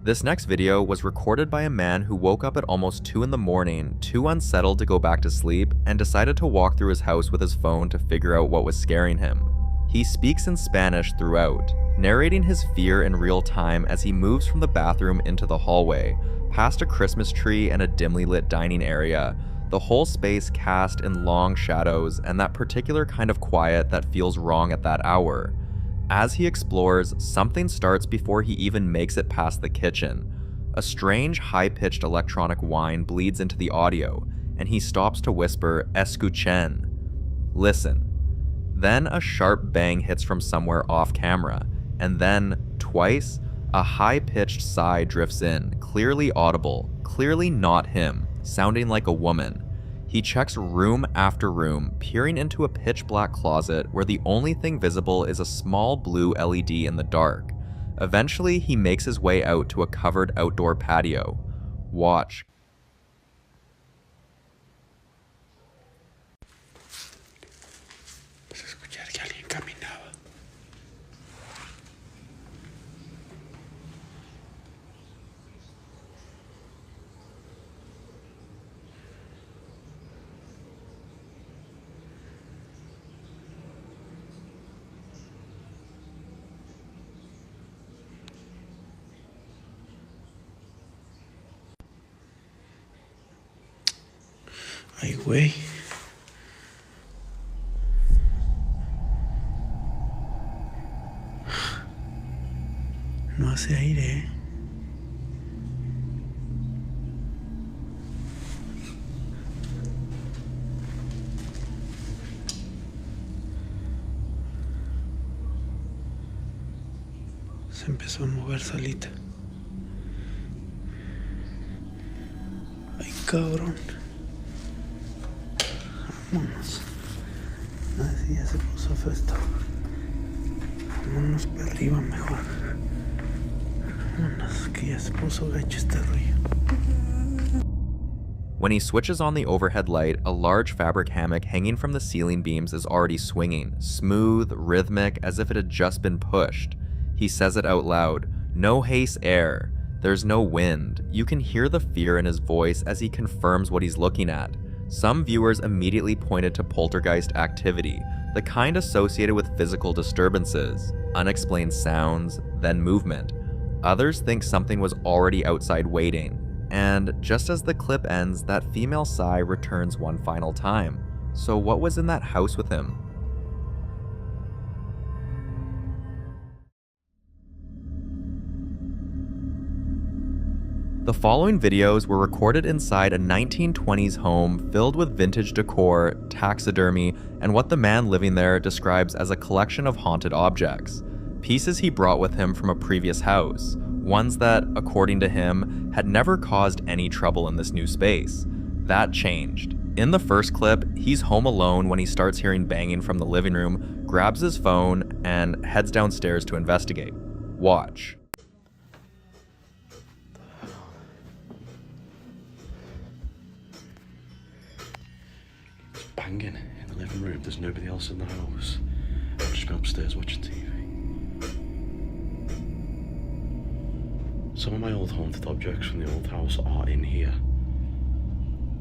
This next video was recorded by a man who woke up at almost 2 in the morning, too unsettled to go back to sleep, and decided to walk through his house with his phone to figure out what was scaring him. He speaks in Spanish throughout, narrating his fear in real time as he moves from the bathroom into the hallway, past a Christmas tree and a dimly lit dining area. The the whole space cast in long shadows and that particular kind of quiet that feels wrong at that hour. As he explores, something starts before he even makes it past the kitchen. A strange, high-pitched electronic whine bleeds into the audio, and he stops to whisper, "Escuchen." Listen. Then a sharp bang hits from somewhere off camera, and then, twice, a high-pitched sigh drifts in, clearly audible, clearly not him, sounding like a woman. He checks room after room, peering into a pitch-black closet where the only thing visible is a small blue LED in the dark. Eventually, he makes his way out to a covered outdoor patio. Watch. Ay, güey. No hace aire, ¿eh? Se empezó a mover solita. Ay, cabrón. Vámonos. Así ya se puso feo esto. Vámonos para arriba mejor. Vámonos, que ya se puso gacho este rollo. When he switches on the overhead light, a large fabric hammock hanging from the ceiling beams is already swinging, smooth, rhythmic, as if it had just been pushed. He says it out loud, "No haze air. There's no wind." You can hear the fear in his voice as he confirms what he's looking at. Some viewers immediately pointed to poltergeist activity, the kind associated with physical disturbances, unexplained sounds, then movement. Others think something was already outside waiting. And just as the clip ends, that female sigh returns one final time. So what was in that house with him? The following videos were recorded inside a 1920s home filled with vintage decor, taxidermy, and what the man living there describes as a collection of haunted objects. Pieces he brought with him from a previous house, ones that, according to him, had never caused any trouble in this new space. That changed. In the first clip, he's home alone when he starts hearing banging from the living room, grabs his phone, and heads downstairs to investigate. Watch. Banging in the living room. There's nobody else in the house. I've just been upstairs watching TV. Some of my old haunted objects from the old house are in here,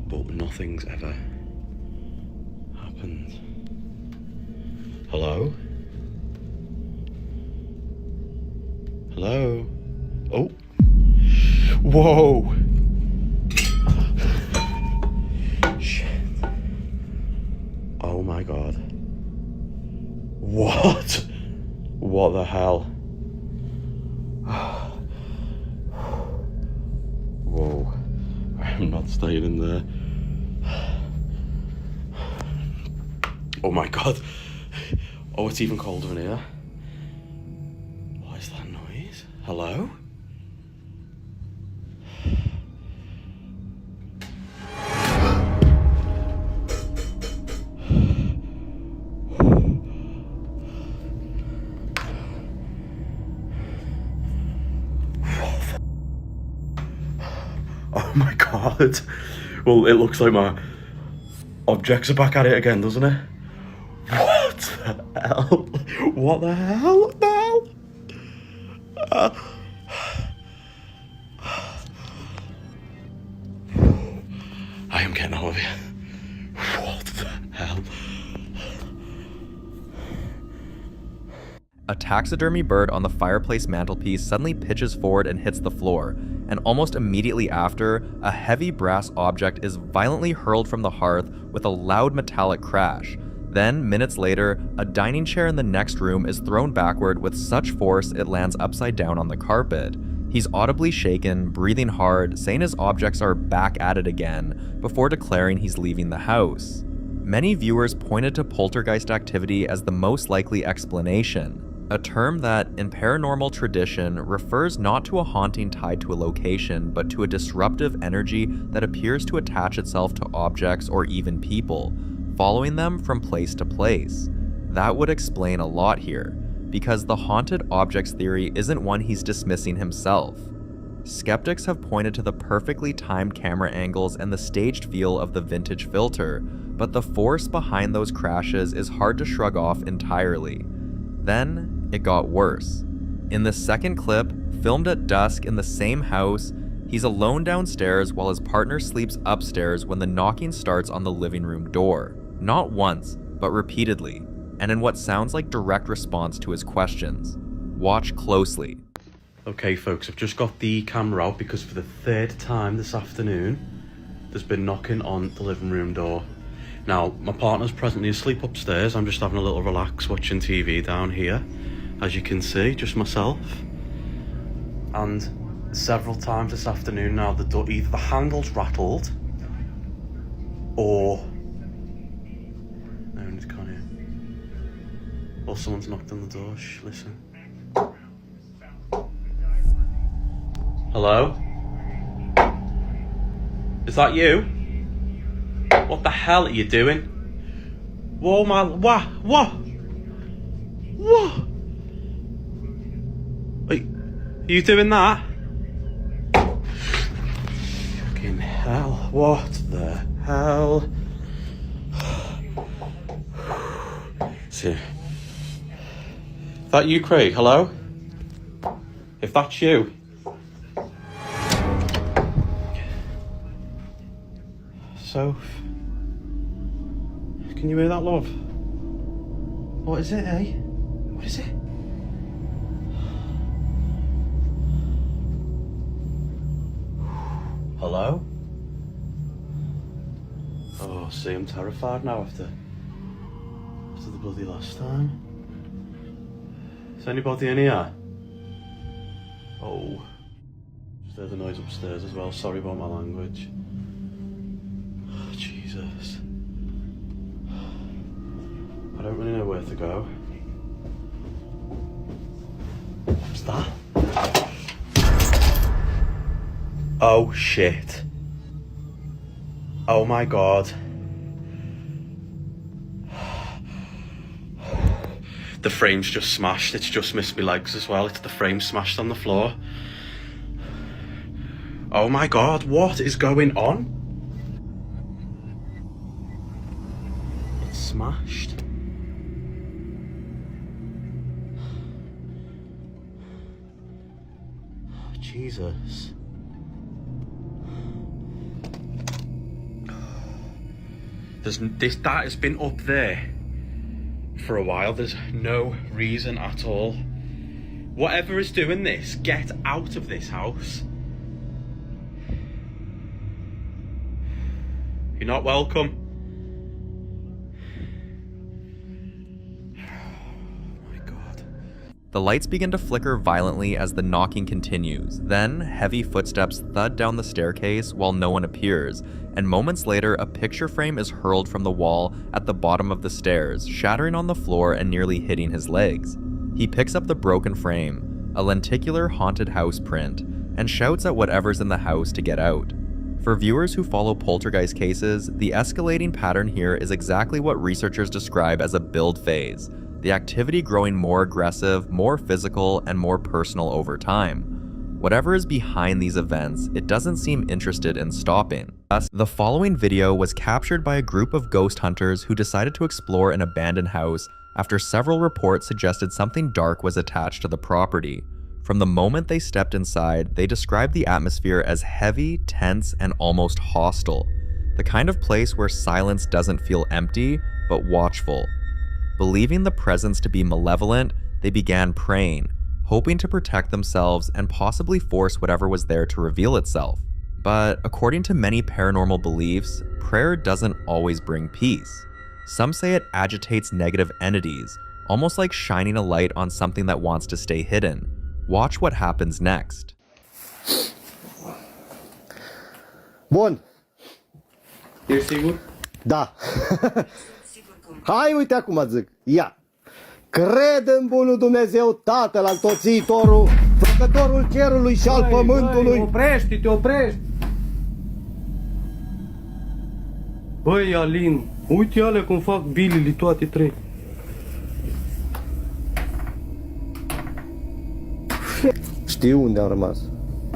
but nothing's ever happened. Hello? Hello? Oh. Whoa! Shit. Oh my god. What? What the hell? Whoa. I'm not staying in there. Oh my god. Oh, it's even colder in here. What is that noise? Hello? Oh my god. Well, it looks like my objects are back at it again, doesn't it? What the hell? What the hell? What the hell? I am getting out of here. What the hell? A taxidermy bird on the fireplace mantelpiece suddenly pitches forward and hits the floor, and almost immediately after, a heavy brass object is violently hurled from the hearth with a loud metallic crash. Then, minutes later, a dining chair in the next room is thrown backward with such force it lands upside down on the carpet. He's audibly shaken, breathing hard, saying his objects are back at it again, before declaring he's leaving the house. Many viewers pointed to poltergeist activity as the most likely explanation, a term that, in paranormal tradition, refers not to a haunting tied to a location, but to a disruptive energy that appears to attach itself to objects or even people, following them from place to place. That would explain a lot here, because the haunted objects theory isn't one he's dismissing himself. Skeptics have pointed to the perfectly timed camera angles and the staged feel of the vintage filter, but the force behind those crashes is hard to shrug off entirely. Then, it got worse. In the second clip, filmed at dusk in the same house, he's alone downstairs while his partner sleeps upstairs when the knocking starts on the living room door. Not once, but repeatedly, and in what sounds like direct response to his questions. Watch closely. Okay folks, I've just got the camera out because for the third time this afternoon, there's been knocking on the living room door. Now, my partner's presently asleep upstairs. I'm just having a little relax watching TV down here. As you can see, just myself. And several times this afternoon now, the door, either the handle's rattled or no one's gone in. Or someone's knocked on the door. Shh, listen. Hello? Is that you? What the hell are you doing? Whoa, man. What? Are you doing that? Fucking hell. What the hell? See. That you, Craig? Hello? If that's you. So, can you hear that, love? What is it, eh? What is it? Hello? Oh, see, I'm terrified now after the bloody last time. Is anybody in here? Oh. Just heard the noise upstairs as well. Sorry about my language. Jesus. I don't really know where to go. What's that? Oh shit. Oh my god. The frame's just smashed. It's just missed my legs as well. It's the frame smashed on the floor. Oh my god, what is going on? Smashed. Jesus. That has been up there for a while. There's no reason at all. Whatever is doing this, get out of this house. You're not welcome. The lights begin to flicker violently as the knocking continues. Then, heavy footsteps thud down the staircase while no one appears, and moments later, a picture frame is hurled from the wall at the bottom of the stairs, shattering on the floor and nearly hitting his legs. He picks up the broken frame, a lenticular haunted house print, and shouts at whatever's in the house to get out. For viewers who follow poltergeist cases, the escalating pattern here is exactly what researchers describe as a build phase. The activity growing more aggressive, more physical, and more personal over time. Whatever is behind these events, it doesn't seem interested in stopping. Thus, the following video was captured by a group of ghost hunters who decided to explore an abandoned house after several reports suggested something dark was attached to the property. From the moment they stepped inside, they described the atmosphere as heavy, tense, and almost hostile. The kind of place where silence doesn't feel empty, but watchful. Believing the presence to be malevolent, they began praying, hoping to protect themselves and possibly force whatever was there to reveal itself. But according to many paranormal beliefs, prayer doesn't always bring peace. Some say it agitates negative entities, almost like shining a light on something that wants to stay hidden. Watch what happens next. Bun. Ești sigur? Da. Hai, uite acum zic. Ia. Cred în bunul Dumnezeu, Tatăl Altotțitorul, Făcătorul cerului și al pământului. Oprește-te, oprește! Băi, Alin, uite alea cum fac bilile toate trei. Știu unde am rămas.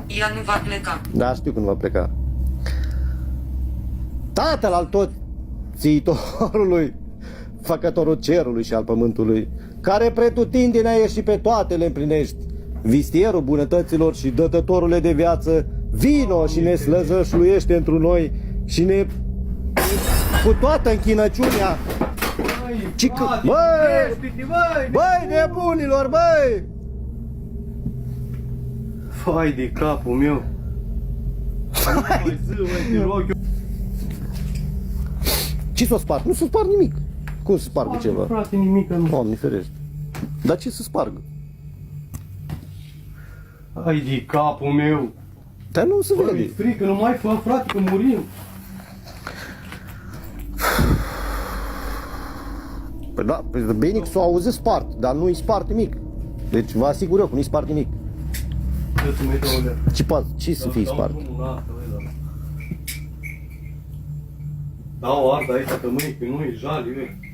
Ea nu va pleca. Da, știu când va pleca. Tatăl Altotțitorului, Făcătorul cerului și al pământului, care pretutindeni ești și pe toate le împlinești, vistierul bunătăților și dătătorule de viață, vino și ne slăzășluiește întru noi și ne cu toată închinăciunea. Băi, nebunilor, băi! Fai de capul meu! Ce s-o spart? Nu s-o spart nimic. Cum să spargă ceva? Frate, nimic nu. Doamne ferește. Dar ce să spargă? Hai de capul meu! Dar nu se vede. Mi-e frică, nu mai fă, frate, că murim. Păi da, bine că s-o auzit spart, dar nu-i spart nimic. Deci vă asigur eu că nu-i spart nimic. Ce să fie spart? Da, o ardă aici, că mâini, că nu e jali, băi.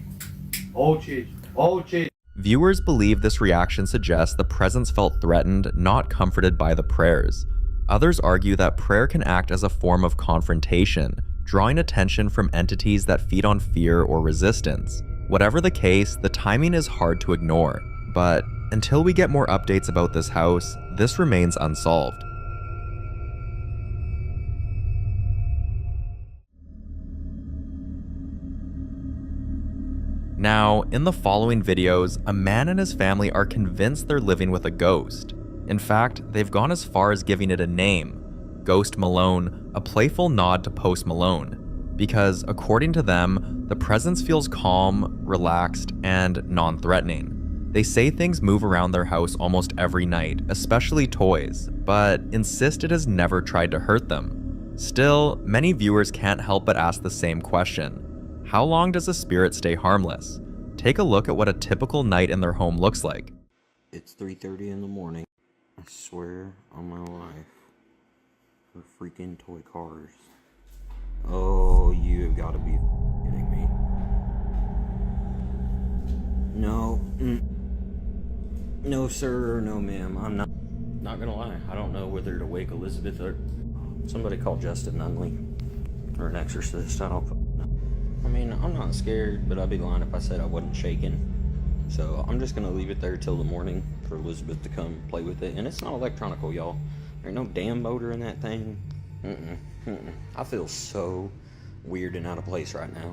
Viewers believe this reaction suggests the presence felt threatened, not comforted by the prayers. Others argue that prayer can act as a form of confrontation, drawing attention from entities that feed on fear or resistance. Whatever the case, the timing is hard to ignore, but until we get more updates about this house, this remains unsolved. Now, in the following videos, a man and his family are convinced they're living with a ghost. In fact, they've gone as far as giving it a name, Ghost Malone, a playful nod to Post Malone, because according to them, the presence feels calm, relaxed, and non-threatening. They say things move around their house almost every night, especially toys, but insist it has never tried to hurt them. Still, many viewers can't help but ask the same question. How long does a spirit stay harmless? Take a look at what a typical night in their home looks like. It's 3:30 in the morning. I swear on my life. For freaking toy cars. Oh, you have got to be kidding me. No. No, sir. No, ma'am. I'm not gonna lie. I don't know whether to wake Elizabeth or somebody call Justin Nunley or an exorcist. I don't know. I mean, I'm not scared, but I'd be lying if I said I wasn't shaking. So I'm just gonna leave it there till the morning for Elizabeth to come play with it. And it's not electronical, y'all. There ain't no damn motor in that thing. I feel so weird and out of place right now.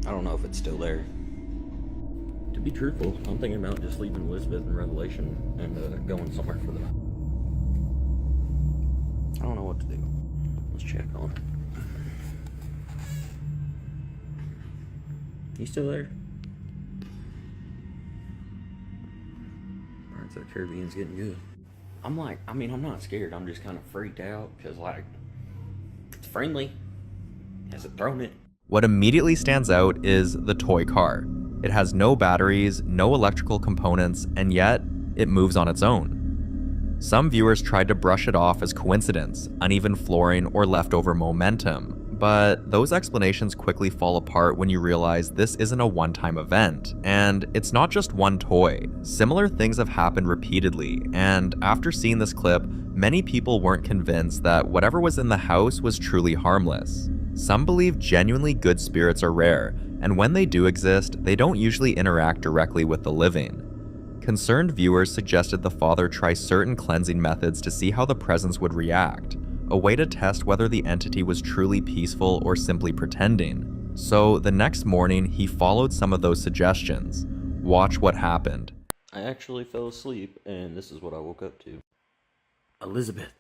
I don't know if it's still there. To be truthful, I'm thinking about just leaving Elizabeth in Revelation and going somewhere for the night. I don't know what to do. Let's check on it. You still there? Pirates of the Caribbean's getting good. I'm not scared. I'm just kind of freaked out because, like, it's friendly. Hasn't thrown it. What immediately stands out is the toy car. It has no batteries, no electrical components, and yet it moves on its own. Some viewers tried to brush it off as coincidence, uneven flooring, or leftover momentum, but those explanations quickly fall apart when you realize this isn't a one-time event, and it's not just one toy. Similar things have happened repeatedly, and after seeing this clip, many people weren't convinced that whatever was in the house was truly harmless. Some believe genuinely good spirits are rare, and when they do exist, they don't usually interact directly with the living. Concerned viewers suggested the father try certain cleansing methods to see how the presence would react, a way to test whether the entity was truly peaceful or simply pretending. So the next morning, he followed some of those suggestions. Watch what happened. I actually fell asleep, and this is what I woke up to. Elizabeth.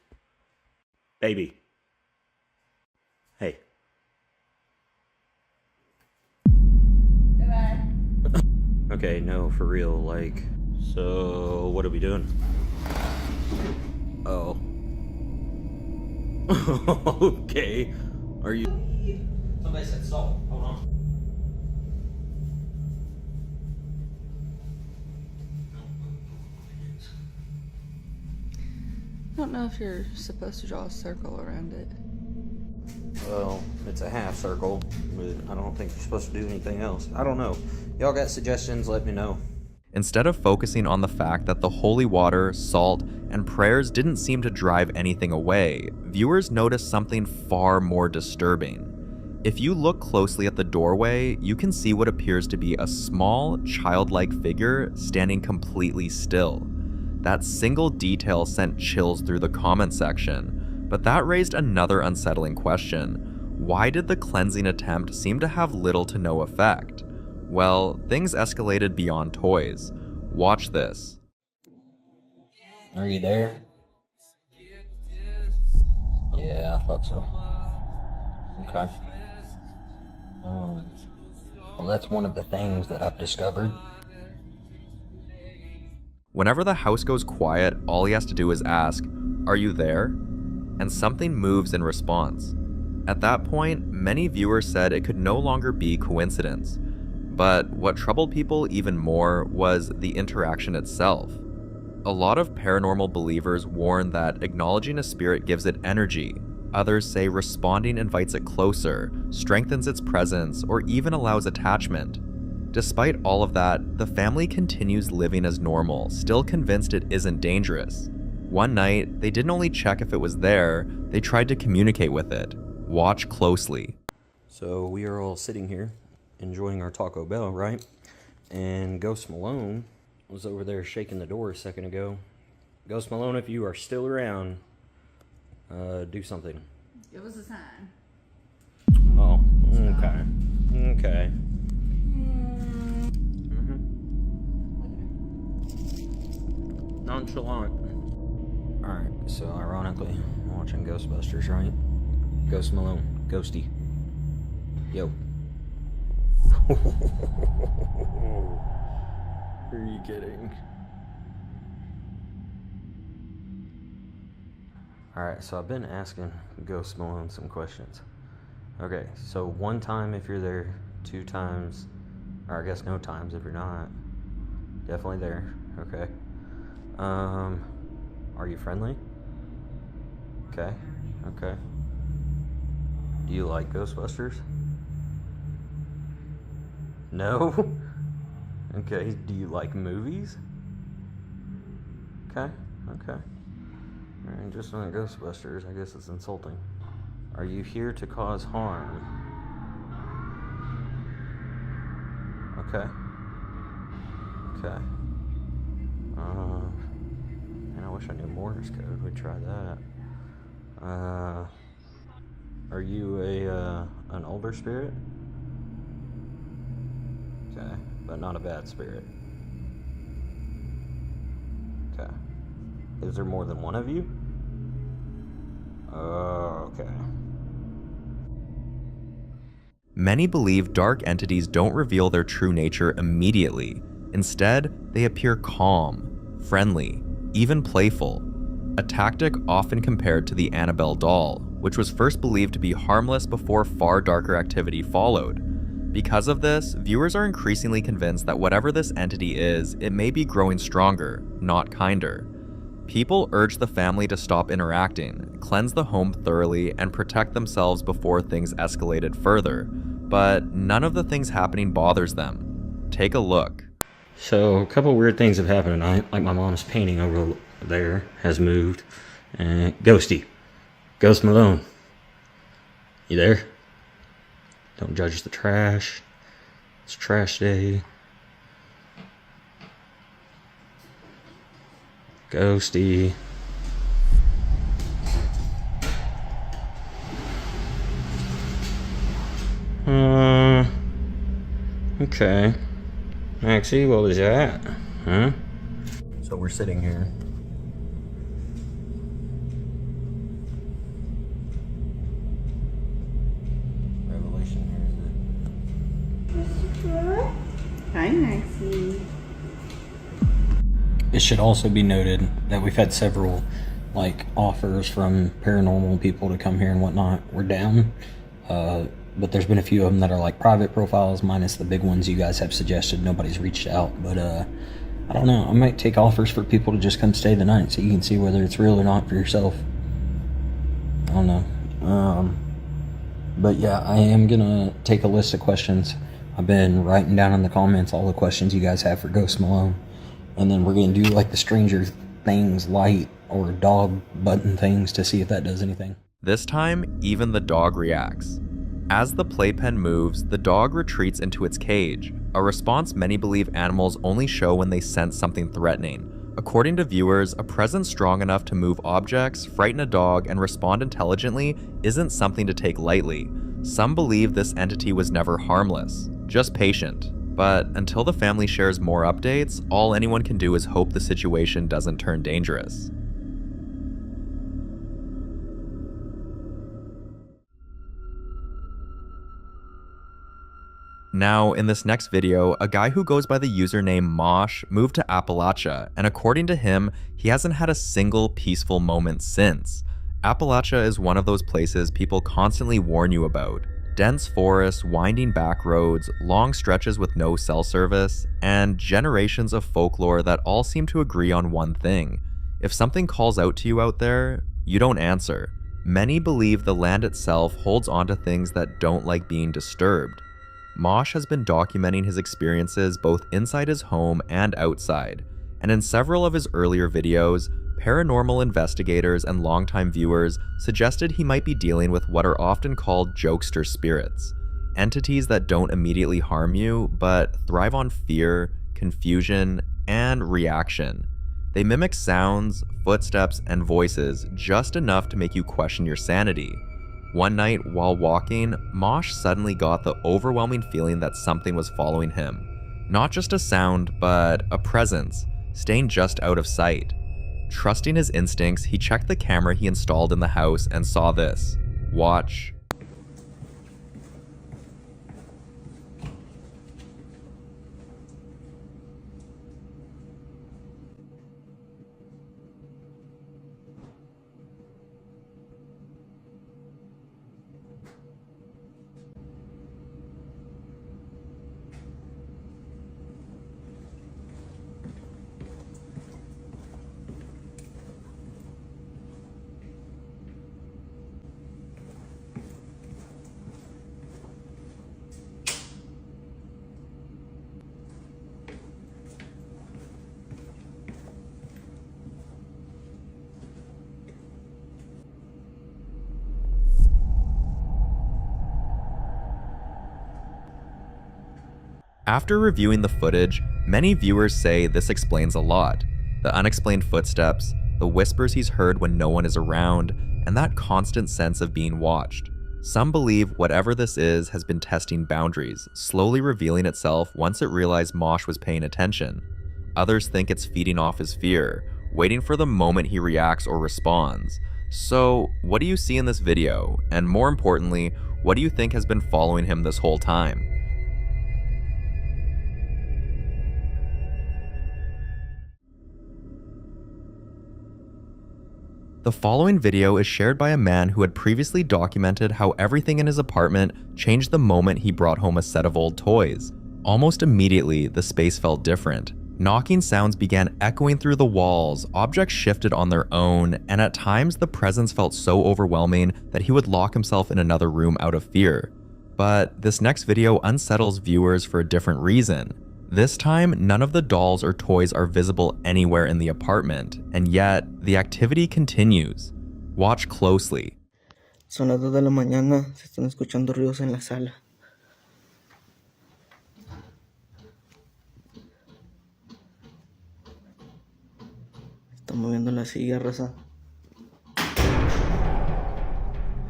Baby. Hey. Goodbye. Okay, no, for real, like, so what are we doing? Oh. Okay. Are you... Somebody said salt. Hold on. I don't know if you're supposed to draw a circle around it. Well, it's a half circle, but I don't think you're supposed to do anything else. I don't know. Y'all got suggestions, let me know. Instead of focusing on the fact that the holy water, salt, and prayers didn't seem to drive anything away, viewers noticed something far more disturbing. If you look closely at the doorway, you can see what appears to be a small, childlike figure standing completely still. That single detail sent chills through the comment section, but that raised another unsettling question. Why did the cleansing attempt seem to have little to no effect? Well, things escalated beyond toys. Watch this. Are you there? Yeah, I thought so. Okay. Well, that's one of the things that I've discovered. Whenever the house goes quiet, all he has to do is ask, "Are you there?" And something moves in response. At that point, many viewers said it could no longer be coincidence. But what troubled people even more was the interaction itself. A lot of paranormal believers warn that acknowledging a spirit gives it energy. Others say responding invites it closer, strengthens its presence, or even allows attachment. Despite all of that, the family continues living as normal, still convinced it isn't dangerous. One night, they didn't only check if it was there, they tried to communicate with it. Watch closely. So we are all sitting here, enjoying our Taco Bell, right? And Ghost Malone was over there shaking the door a second ago. Ghost Malone, if you are still around, do something. It was a sign. Oh, okay. Okay. Nonchalant. Alright, so ironically, I'm watching Ghostbusters, right? Ghost Malone, Ghosty. Yo. Are you kidding? Alright, so I've been asking Ghost Malone some questions. Okay, so 1 time if you're there, 2 times, or I guess no times if you're not. Definitely there, okay. Are you friendly? Okay, okay. Do you like Ghostbusters? No? Okay, do you like movies? Okay, okay. Alright, just on Ghostbusters, I guess it's insulting. Are you here to cause harm? Okay. Okay. And I wish I knew Morse code. We'd try that. Are you an older spirit? Okay, but not a bad spirit. Okay. Is there more than one of you? Okay. Many believe dark entities don't reveal their true nature immediately. Instead, they appear calm, friendly, even playful. A tactic often compared to the Annabelle doll, which was first believed to be harmless before far darker activity followed. Because of this, viewers are increasingly convinced that whatever this entity is, it may be growing stronger, not kinder. People urge the family to stop interacting, cleanse the home thoroughly, and protect themselves before things escalated further. But none of the things happening bothers them. Take a look. So, a couple weird things have happened tonight. Like my mom's painting over there has moved. And Ghosty. Ghost Malone. You there? Don't judge the trash. It's trash day. Ghosty. Okay. Maxie, what was that? Huh? So we're sitting here. Revelation here, is it? Hi, Maxie. It should also be noted that we've had several offers from paranormal people to come here and whatnot. We're down, but there's been a few of them that are private profiles, minus the big ones you guys have suggested. Nobody's reached out, but I don't know. I might take offers for people to just come stay the night so you can see whether it's real or not for yourself. I don't know. But yeah, I am gonna take a list of questions. I've been writing down in the comments all the questions you guys have for Ghost Malone, and then we're gonna do the Stranger Things light or dog button things to see if that does anything. This time, even the dog reacts. As the playpen moves, the dog retreats into its cage, a response many believe animals only show when they sense something threatening. According to viewers, a presence strong enough to move objects, frighten a dog, and respond intelligently isn't something to take lightly. Some believe this entity was never harmless, just patient. But until the family shares more updates, all anyone can do is hope the situation doesn't turn dangerous. Now, in this next video, a guy who goes by the username Mosh moved to Appalachia, and according to him, he hasn't had a single peaceful moment since. Appalachia is one of those places people constantly warn you about. Dense forests, winding back roads, long stretches with no cell service, and generations of folklore that all seem to agree on one thing. If something calls out to you out there, you don't answer. Many believe the land itself holds onto things that don't like being disturbed. Mosh has been documenting his experiences both inside his home and outside, and in several of his earlier videos, paranormal investigators and longtime viewers suggested he might be dealing with what are often called jokester spirits, entities that don't immediately harm you, but thrive on fear, confusion, and reaction. They mimic sounds, footsteps, and voices just enough to make you question your sanity. One night, while walking, Mosh suddenly got the overwhelming feeling that something was following him. Not just a sound, but a presence, staying just out of sight. Trusting his instincts, he checked the camera he installed in the house and saw this. Watch. After reviewing the footage, many viewers say this explains a lot. The unexplained footsteps, the whispers he's heard when no one is around, and that constant sense of being watched. Some believe whatever this is has been testing boundaries, slowly revealing itself once it realized Mosh was paying attention. Others think it's feeding off his fear, waiting for the moment he reacts or responds. So, what do you see in this video? And more importantly, what do you think has been following him this whole time? The following video is shared by a man who had previously documented how everything in his apartment changed the moment he brought home a set of old toys. Almost immediately, the space felt different. Knocking sounds began echoing through the walls, objects shifted on their own, and at times the presence felt so overwhelming that he would lock himself in another room out of fear. But this next video unsettles viewers for a different reason. This time, none of the dolls or toys are visible anywhere in the apartment, and yet, the activity continues. Watch closely. Son las 2 de la mañana, se están escuchando ruidos en la sala. Está moviendo la silla, raza.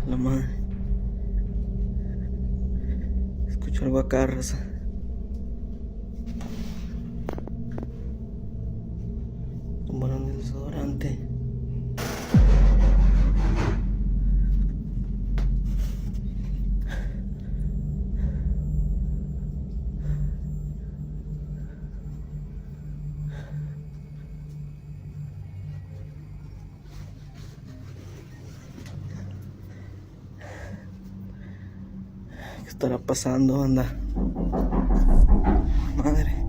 La madre. Escucho algo acá, raza. tumbaron el desodorante. ¿Qué estará pasando, anda? Madre.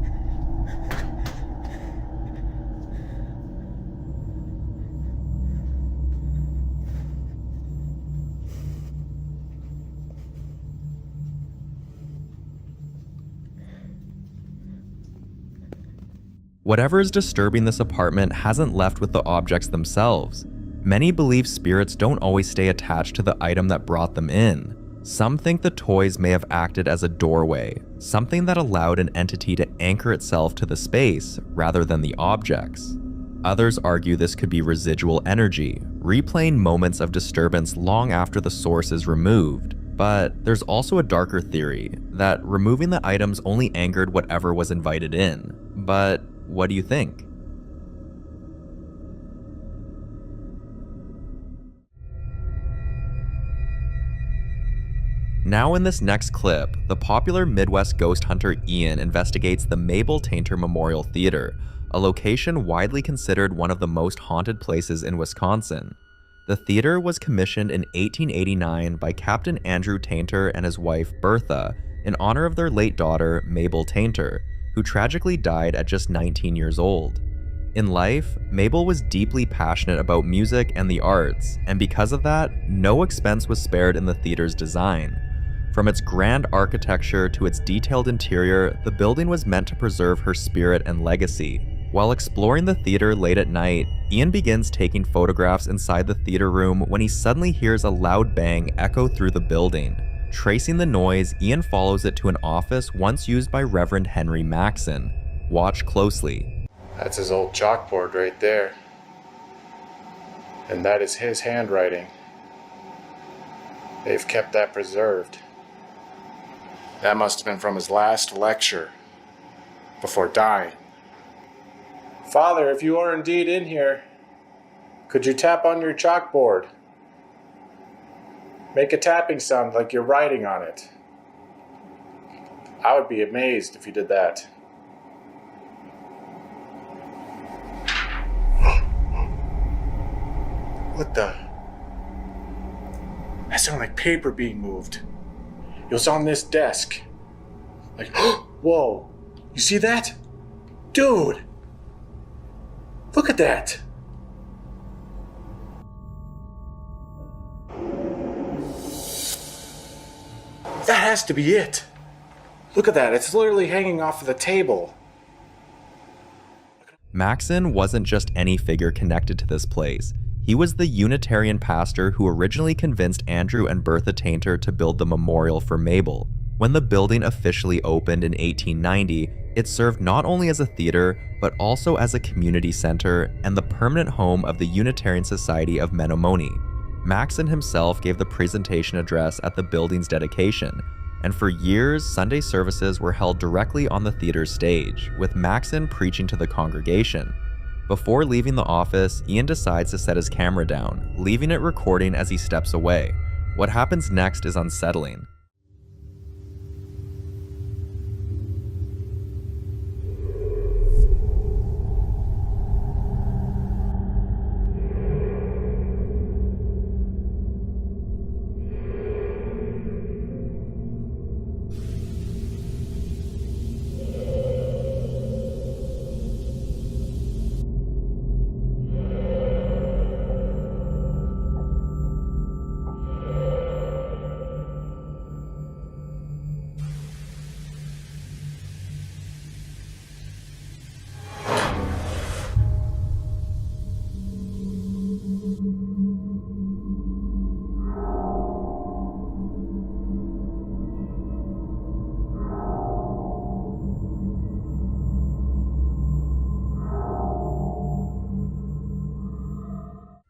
Whatever is disturbing this apartment hasn't left with the objects themselves. Many believe spirits don't always stay attached to the item that brought them in. Some think the toys may have acted as a doorway, something that allowed an entity to anchor itself to the space rather than the objects. Others argue this could be residual energy, replaying moments of disturbance long after the source is removed. But there's also a darker theory that removing the items only angered whatever was invited in. But what do you think? Now in this next clip, the popular Midwest ghost hunter Ian investigates the Mabel Tainter Memorial Theater, a location widely considered one of the most haunted places in Wisconsin. The theater was commissioned in 1889 by Captain Andrew Tainter and his wife Bertha in honor of their late daughter Mabel Tainter, who tragically died at just 19 years old. In life, Mabel was deeply passionate about music and the arts, and because of that, no expense was spared in the theater's design. From its grand architecture to its detailed interior, the building was meant to preserve her spirit and legacy. While exploring the theater late at night, Ian begins taking photographs inside the theater room when he suddenly hears a loud bang echo through the building. Tracing the noise, Ian follows it to an office once used by Reverend Henry Maxson. Watch closely. That's his old chalkboard right there. And that is his handwriting. They've kept that preserved. That must have been from his last lecture, before dying. Father, if you are indeed in here, could you tap on your chalkboard? Make a tapping sound like you're writing on it. I would be amazed if you did that. What the? That sounded like paper being moved. It was on this desk. Like, whoa, you see that? Dude, look at that. That has to be it. Look at that, it's literally hanging off of the table. Maxson wasn't just any figure connected to this place. He was the Unitarian pastor who originally convinced Andrew and Bertha Tainter to build the memorial for Mabel. When the building officially opened in 1890, it served not only as a theater, but also as a community center and the permanent home of the Unitarian Society of Menomonee. Maxson himself gave the presentation address at the building's dedication, and for years, Sunday services were held directly on the theater's stage, with Maxson preaching to the congregation. Before leaving the office, Ian decides to set his camera down, leaving it recording as he steps away. What happens next is unsettling.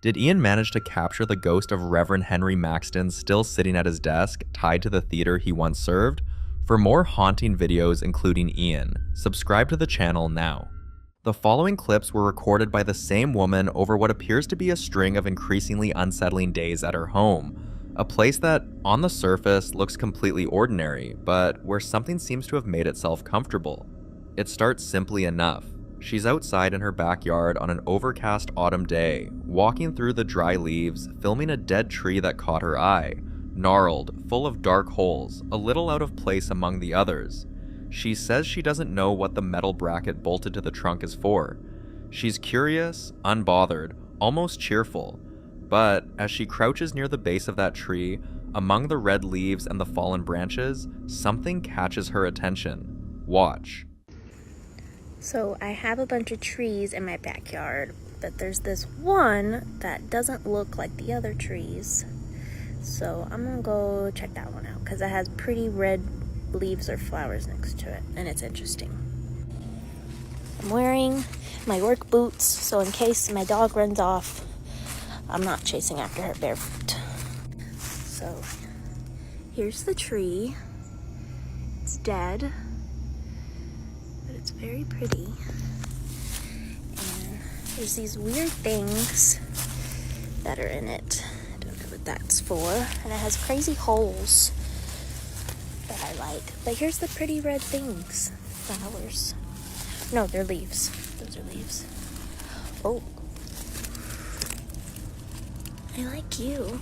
Did Ian manage to capture the ghost of Reverend Henry Maxson still sitting at his desk, tied to the theater he once served? For more haunting videos including Ian, subscribe to the channel now. The following clips were recorded by the same woman over what appears to be a string of increasingly unsettling days at her home. A place that, on the surface, looks completely ordinary, but where something seems to have made itself comfortable. It starts simply enough. She's outside in her backyard on an overcast autumn day, walking through the dry leaves, filming a dead tree that caught her eye, gnarled, full of dark holes, a little out of place among the others. She says she doesn't know what the metal bracket bolted to the trunk is for. She's curious, unbothered, almost cheerful. But as she crouches near the base of that tree, among the red leaves and the fallen branches, something catches her attention. Watch. So I have a bunch of trees in my backyard, but there's this one that doesn't look like the other trees. So I'm gonna go check that one out because it has pretty red leaves or flowers next to it, and it's interesting. I'm wearing my work boots, so in case my dog runs off, I'm not chasing after her barefoot. So here's the tree. It's dead, but it's very pretty. And there's these weird things that are in it. I don't know what that's for. And it has crazy holes that I like. But here's the pretty red things. Flowers. No, they're leaves. Those are leaves. Oh. I like you.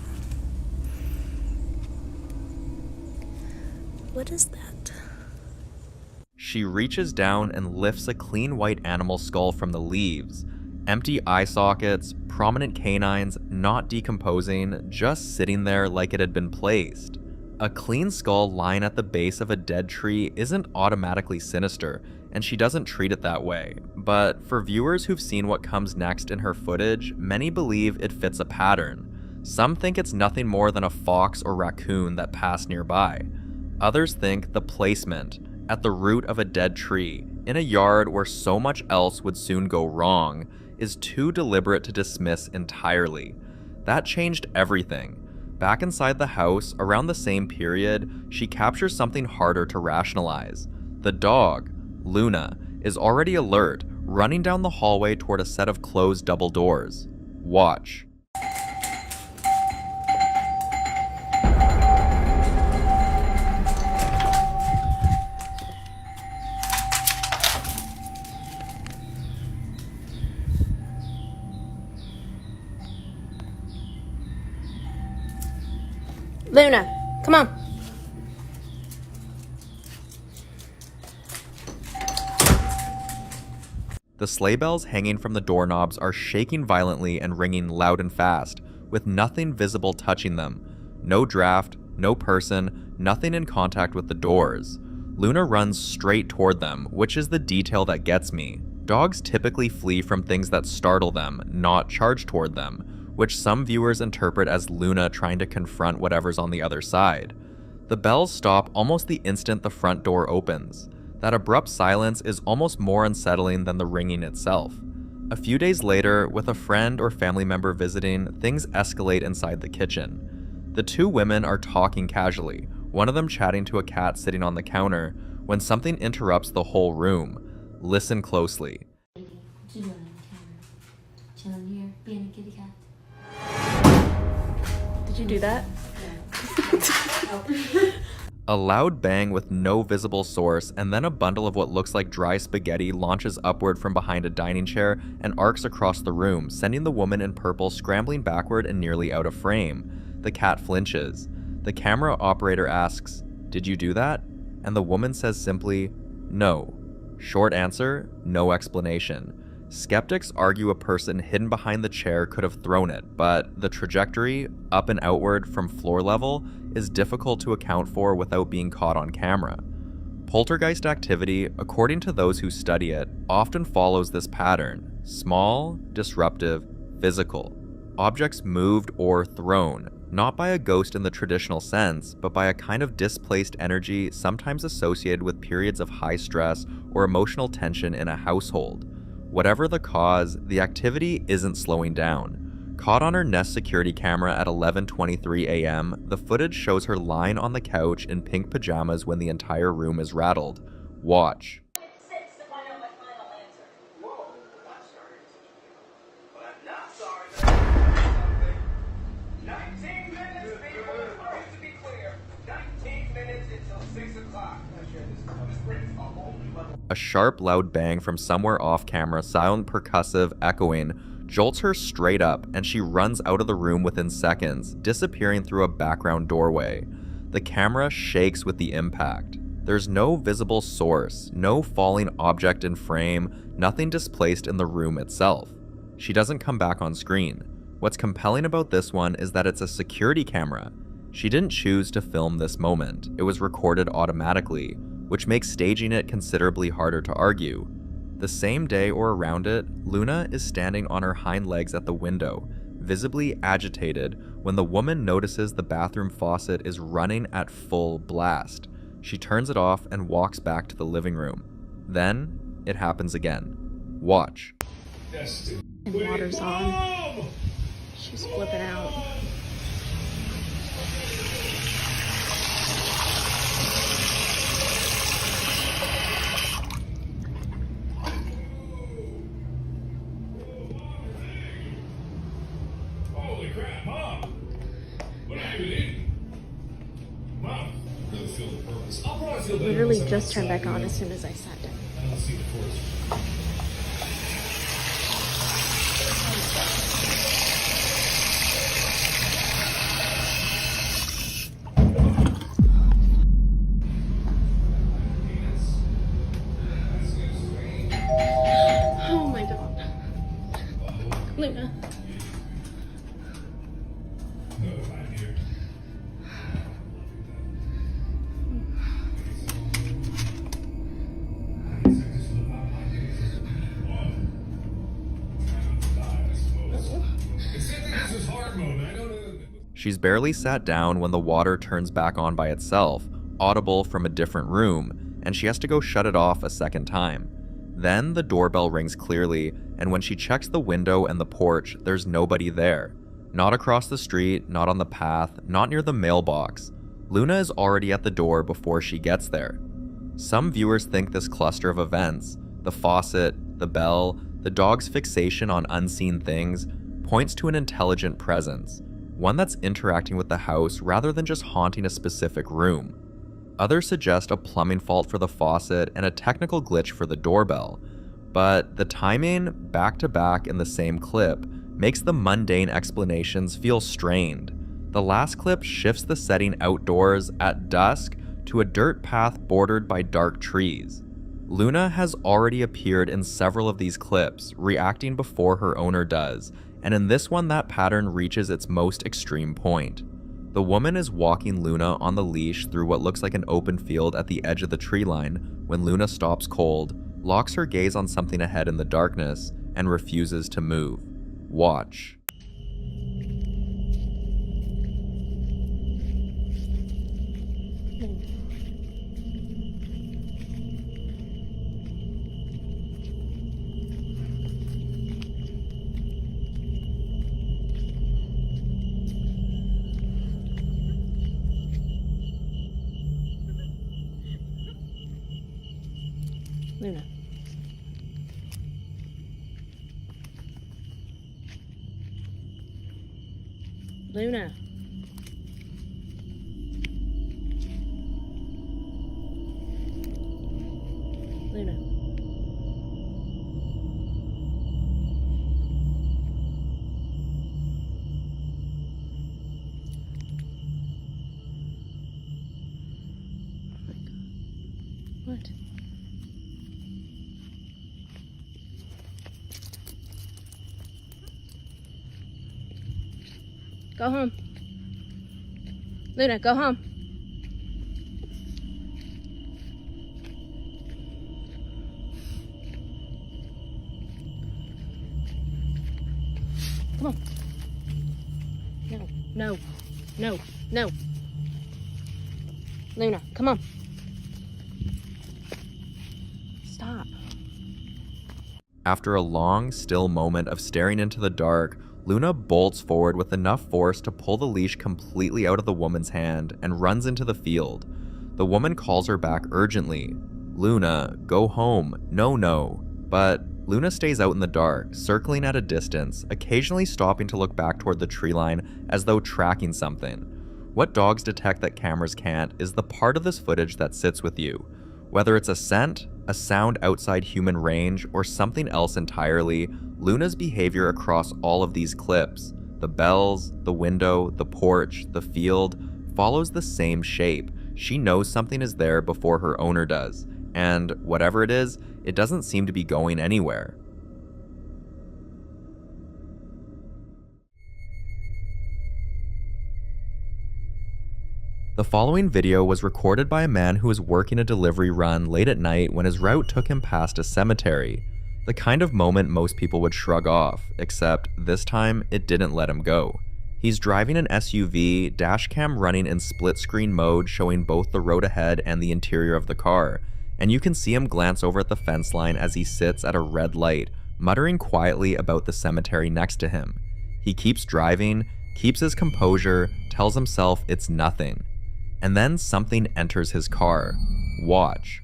What is that? She reaches down and lifts a clean white animal skull from the leaves. Empty eye sockets, prominent canines, not decomposing, just sitting there like it had been placed. A clean skull lying at the base of a dead tree isn't automatically sinister, and she doesn't treat it that way. But for viewers who've seen what comes next in her footage, many believe it fits a pattern. Some think it's nothing more than a fox or raccoon that passed nearby. Others think the placement, at the root of a dead tree, in a yard where so much else would soon go wrong, is too deliberate to dismiss entirely. That changed everything. Back inside the house, around the same period, she captures something harder to rationalize. The dog, Luna, is already alert, running down the hallway toward a set of closed double doors. Watch. Luna, come on. The sleigh bells hanging from the doorknobs are shaking violently and ringing loud and fast, with nothing visible touching them. No draft, no person, nothing in contact with the doors. Luna runs straight toward them, which is the detail that gets me. Dogs typically flee from things that startle them, not charge toward them, which some viewers interpret as Luna trying to confront whatever's on the other side. The bells stop almost the instant the front door opens. That abrupt silence is almost more unsettling than the ringing itself. A few days later, with a friend or family member visiting, things escalate inside the kitchen. The two women are talking casually, one of them chatting to a cat sitting on the counter, when something interrupts the whole room. Listen closely. Chilling here, being a kitty cat. Did you do that? A loud bang with no visible source, and then a bundle of what looks like dry spaghetti launches upward from behind a dining chair and arcs across the room, sending the woman in purple scrambling backward and nearly out of frame. The cat flinches. The camera operator asks, "Did you do that?" And the woman says simply, "No." Short answer, no explanation. Skeptics argue a person hidden behind the chair could have thrown it, but the trajectory, up and outward from floor level, is difficult to account for without being caught on camera. Poltergeist activity, according to those who study it, often follows this pattern: small, disruptive, physical. Objects moved or thrown, not by a ghost in the traditional sense, but by a kind of displaced energy sometimes associated with periods of high stress or emotional tension in a household. Whatever the cause, the activity isn't slowing down. Caught on her Nest security camera at 11:23 a.m., the footage shows her lying on the couch in pink pajamas when the entire room is rattled. Watch. A sharp, loud bang from somewhere off camera, silent, percussive, echoing, jolts her straight up, and she runs out of the room within seconds, disappearing through a background doorway. The camera shakes with the impact. There's no visible source, no falling object in frame, nothing displaced in the room itself. She doesn't come back on screen. What's compelling about this one is that it's a security camera. She didn't choose to film this moment. It was recorded automatically, which makes staging it considerably harder to argue. The same day or around it, Luna is standing on her hind legs at the window, visibly agitated, when the woman notices the bathroom faucet is running at full blast. She turns it off and walks back to the living room. Then, it happens again. Watch. And water's on. She's flipping out. Holy crap, Mom! What happened? Mom, really feel the purpose. I'll probably feel better. Literally just turned back on as soon as I sat down. I don't see the force. Oh my god. Luna. She's barely sat down when the water turns back on by itself, audible from a different room, and she has to go shut it off a second time. Then the doorbell rings clearly, and when she checks the window and the porch, there's nobody there. Not across the street, not on the path, not near the mailbox. Luna is already at the door before she gets there. Some viewers think this cluster of events, the faucet, the bell, the dog's fixation on unseen things, points to an intelligent presence, one that's interacting with the house rather than just haunting a specific room. Others suggest a plumbing fault for the faucet and a technical glitch for the doorbell, but the timing, back to back in the same clip, makes the mundane explanations feel strained. The last clip shifts the setting outdoors at dusk to a dirt path bordered by dark trees. Luna has already appeared in several of these clips, reacting before her owner does, and in this one that pattern reaches its most extreme point. The woman is walking Luna on the leash through what looks like an open field at the edge of the tree line when Luna stops cold, locks her gaze on something ahead in the darkness, and refuses to move. Watch. Luna. Luna. Luna. What? Go home. Luna, go home. Come on. No, no, no, no. Luna, come on. Stop. After a long, still moment of staring into the dark, Luna bolts forward with enough force to pull the leash completely out of the woman's hand and runs into the field. The woman calls her back urgently. Luna, go home. No, no. But Luna stays out in the dark, circling at a distance, occasionally stopping to look back toward the tree line as though tracking something. What dogs detect that cameras can't is the part of this footage that sits with you. Whether it's a scent, a sound outside human range, or something else entirely, Luna's behavior across all of these clips, the bells, the window, the porch, the field, follows the same shape. She knows something is there before her owner does, and whatever it is, it doesn't seem to be going anywhere. The following video was recorded by a man who was working a delivery run late at night when his route took him past a cemetery. The kind of moment most people would shrug off, except this time it didn't let him go. He's driving an SUV, dashcam running in split screen mode showing both the road ahead and the interior of the car, and you can see him glance over at the fence line as he sits at a red light, muttering quietly about the cemetery next to him. He keeps driving, keeps his composure, tells himself it's nothing. And then something enters his car. Watch.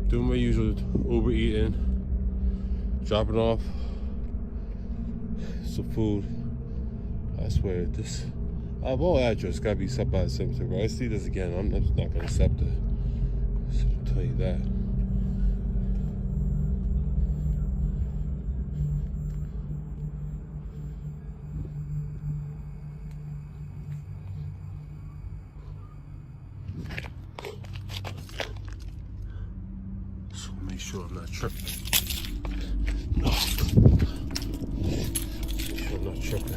Doing my usual Uber eating, dropping off some food. I swear, this all address gotta be set by the cemetery. But I see this again, I'm just not gonna accept it. I'll tell you that. Make sure I'm not tripping. No. Make sure I'm not tripping.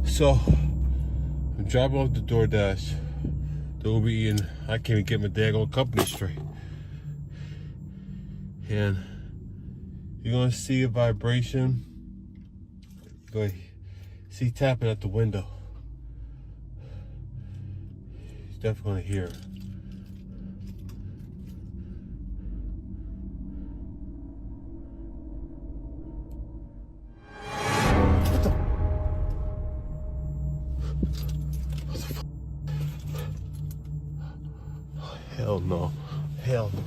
So, I'm dropping off the DoorDash. The Uber eating. I can't even get my daggone company straight. And you're gonna see a vibration. But see tapping at the window. He's definitely gonna hear it. Hell no. Hell no.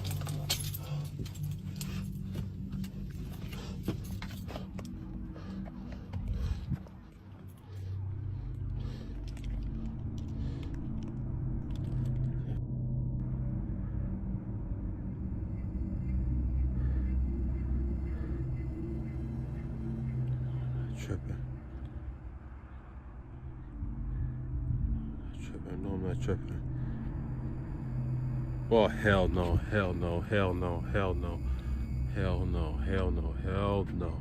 Tripping. No, I'm not tripping. Oh, hell no, hell no, hell no, hell no, hell no, hell no, hell no.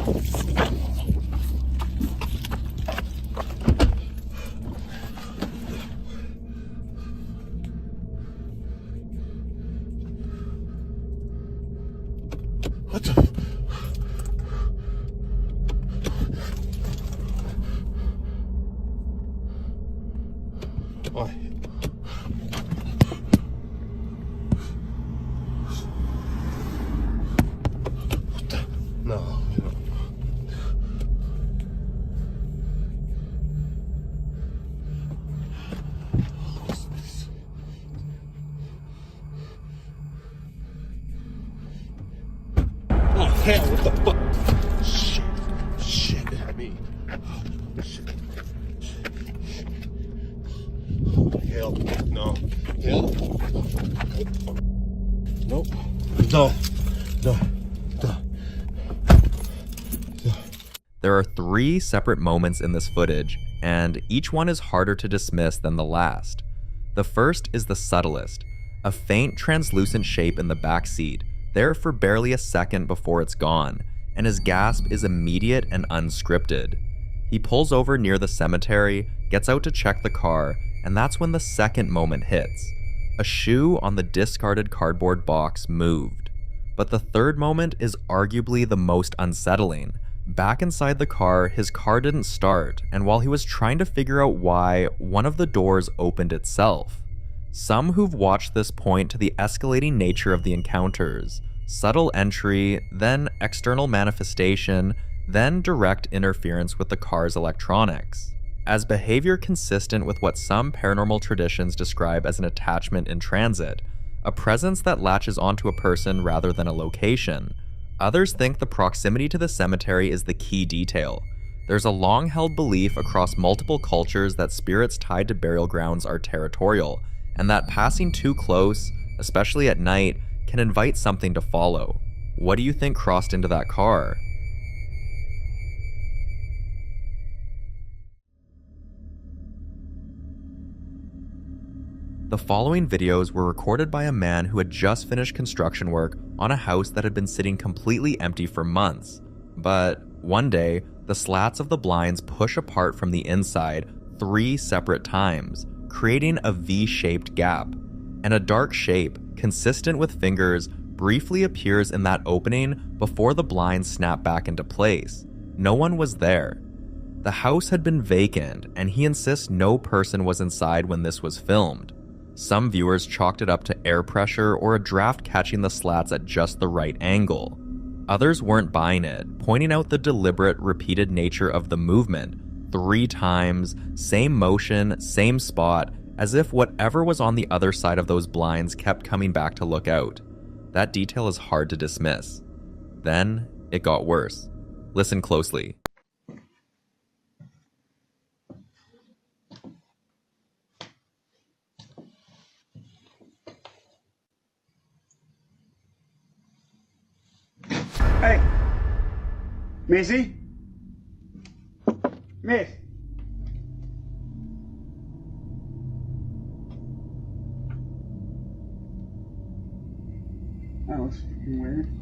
Okay. Oi. No. Oh hell, what the fuck? Shit, I mean, shit. Oh hell, no, hell. Nope. No. There are 3 separate moments in this footage, and each one is harder to dismiss than the last. The first is the subtlest, a faint translucent shape in the back seat, there for barely a second before it's gone, and his gasp is immediate and unscripted. He pulls over near the cemetery, gets out to check the car, and that's when the second moment hits. A shoe on the discarded cardboard box moved. But the third moment is arguably the most unsettling. Back inside the car, his car didn't start, and while he was trying to figure out why, one of the doors opened itself. Some who've watched this point to the escalating nature of the encounters: subtle entry, then external manifestation, then direct interference with the car's electronics. As behavior consistent with what some paranormal traditions describe as an attachment in transit, a presence that latches onto a person rather than a location. Others think the proximity to the cemetery is the key detail. There's a long-held belief across multiple cultures that spirits tied to burial grounds are territorial, and that passing too close, especially at night, can invite something to follow. What do you think crossed into that car? The following videos were recorded by a man who had just finished construction work on a house that had been sitting completely empty for months. But one day, the slats of the blinds push apart from the inside 3 separate times, creating a V-shaped gap. And a dark shape, consistent with fingers, briefly appears in that opening before the blinds snap back into place. No one was there. The house had been vacant, and he insists no person was inside when this was filmed. Some viewers chalked it up to air pressure or a draft catching the slats at just the right angle. Others weren't buying it, pointing out the deliberate, repeated nature of the movement. 3 times, same motion, same spot, as if whatever was on the other side of those blinds kept coming back to look out. That detail is hard to dismiss. Then, it got worse. Listen closely. Hey, Missy? Miss? That looks fucking weird.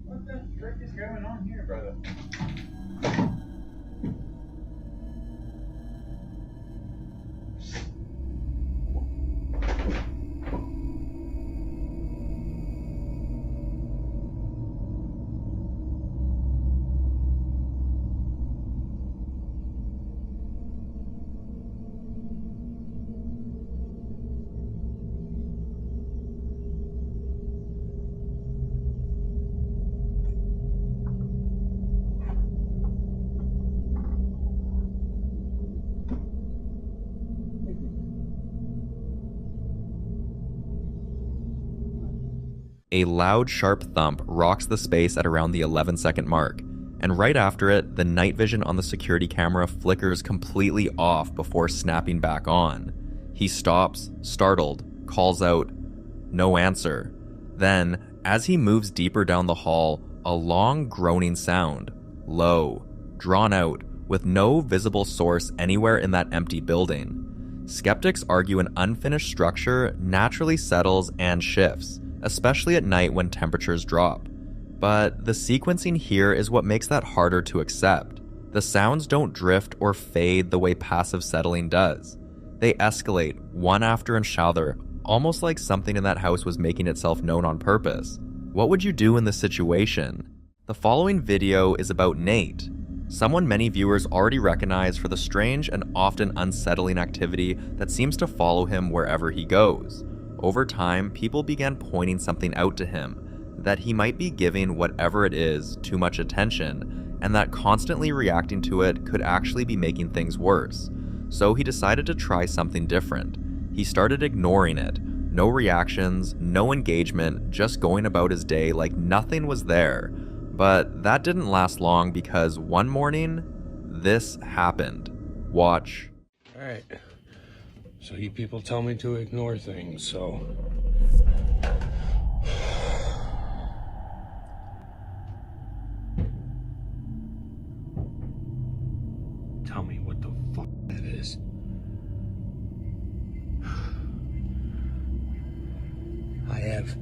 What the frick is going on here, brother? A loud, sharp thump rocks the space at around the 11-second mark, and right after it, the night vision on the security camera flickers completely off before snapping back on. He stops, startled, calls out, no answer. Then, as he moves deeper down the hall, a long groaning sound, low, drawn out, with no visible source anywhere in that empty building. Skeptics argue an unfinished structure naturally settles and shifts, especially at night when temperatures drop. But the sequencing here is what makes that harder to accept. The sounds don't drift or fade the way passive settling does. They escalate, one after another, almost like something in that house was making itself known on purpose. What would you do in this situation? The following video is about Nate, someone many viewers already recognize for the strange and often unsettling activity that seems to follow him wherever he goes. Over time, people began pointing something out to him, that he might be giving whatever it is too much attention, and that constantly reacting to it could actually be making things worse. So he decided to try something different. He started ignoring it. No reactions, no engagement, just going about his day like nothing was there. But that didn't last long because one morning, this happened. Watch. Alright. So you people tell me to ignore things, so... Tell me what the fuck that is. I have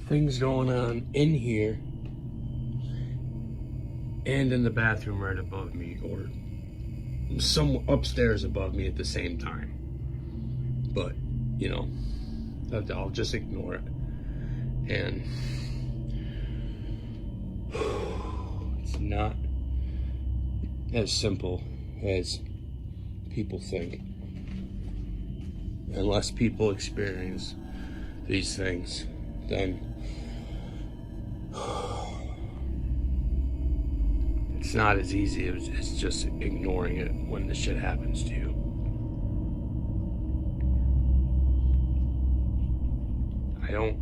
things going on in here and in the bathroom right above me, or some upstairs above me at the same time. But, you know, I'll just ignore it. And it's not as simple as people think. Unless people experience these things, then it's not as easy as just ignoring it when this shit happens to you. I'm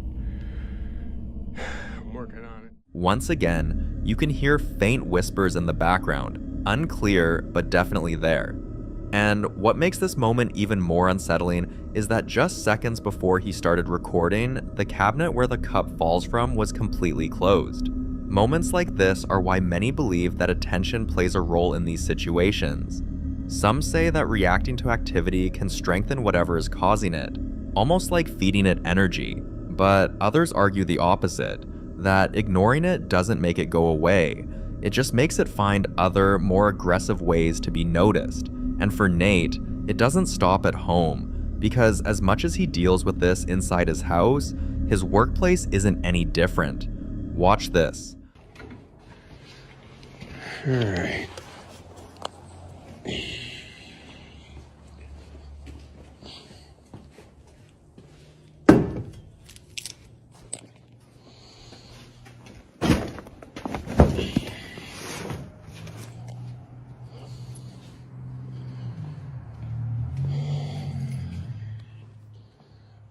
working on it. Once again, you can hear faint whispers in the background, unclear but definitely there. And what makes this moment even more unsettling is that just seconds before he started recording, the cabinet where the cup falls from was completely closed. Moments like this are why many believe that attention plays a role in these situations. Some say that reacting to activity can strengthen whatever is causing it, almost like feeding it energy, but others argue the opposite, that ignoring it doesn't make it go away. It just makes it find other, more aggressive ways to be noticed. And for Nate, it doesn't stop at home, because as much as he deals with this inside his house, his workplace isn't any different. Watch this. All right.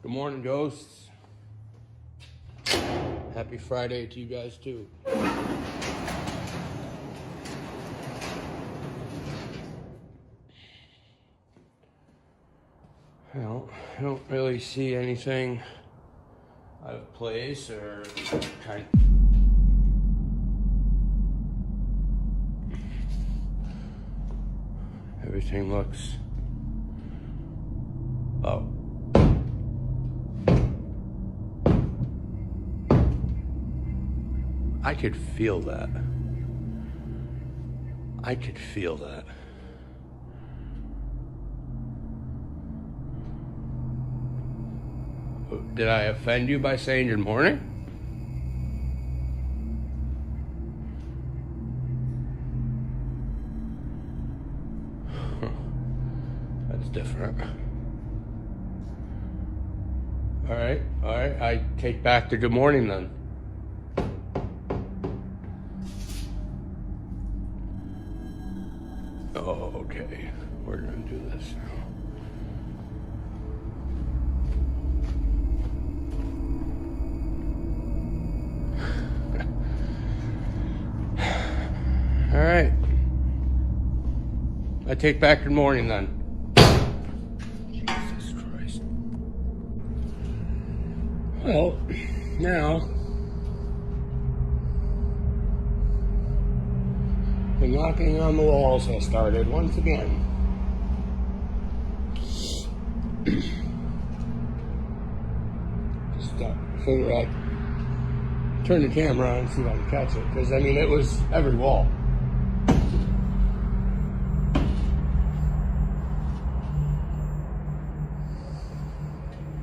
Good morning, ghosts. Happy Friday to you guys, too. Well, I don't really see anything out of place or kind of... Everything looks... Oh. I could feel that. I could feel that. Did I offend you by saying good morning? That's different. All right, I take back the good morning then. Oh, okay. We're gonna do this now. All right. I take back good morning then. Jesus Christ. Well, now The knocking on the walls has started once again. Just figure out, turn the camera on and see if I can catch it. Because, I mean, it was every wall.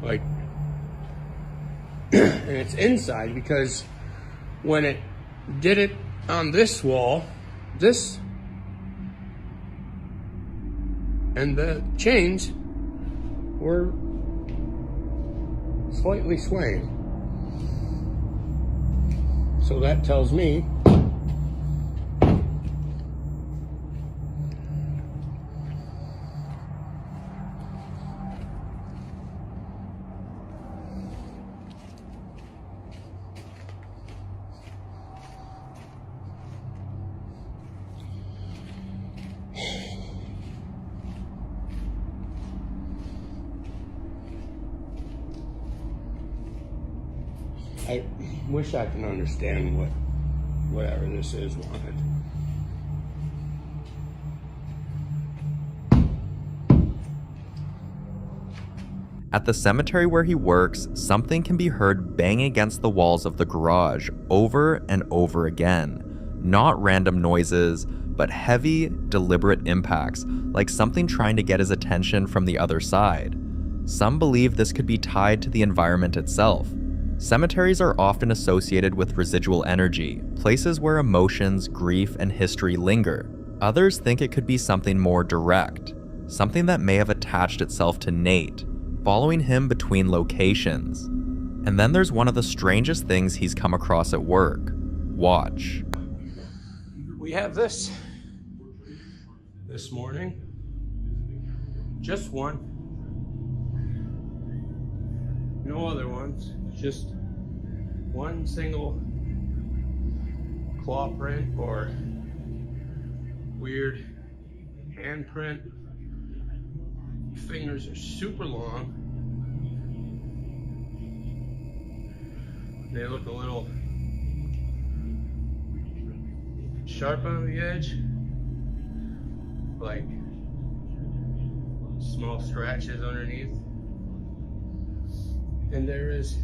Like, and it's inside because when it did it on this wall, this and the chains were slightly swaying. So that tells me I wish I can understand what whatever this is wanted. At the cemetery where he works, something can be heard bang against the walls of the garage over and over again. Not random noises, but heavy, deliberate impacts, like something trying to get his attention from the other side. Some believe this could be tied to the environment itself. Cemeteries are often associated with residual energy, places where emotions, grief, and history linger. Others think it could be something more direct, something that may have attached itself to Nate, following him between locations. And then there's one of the strangest things he's come across at work. Watch. We have this morning. Just one. No other ones. Just one single claw print or weird handprint. Fingers are super long. They look a little sharp on the edge, like small scratches underneath. And there is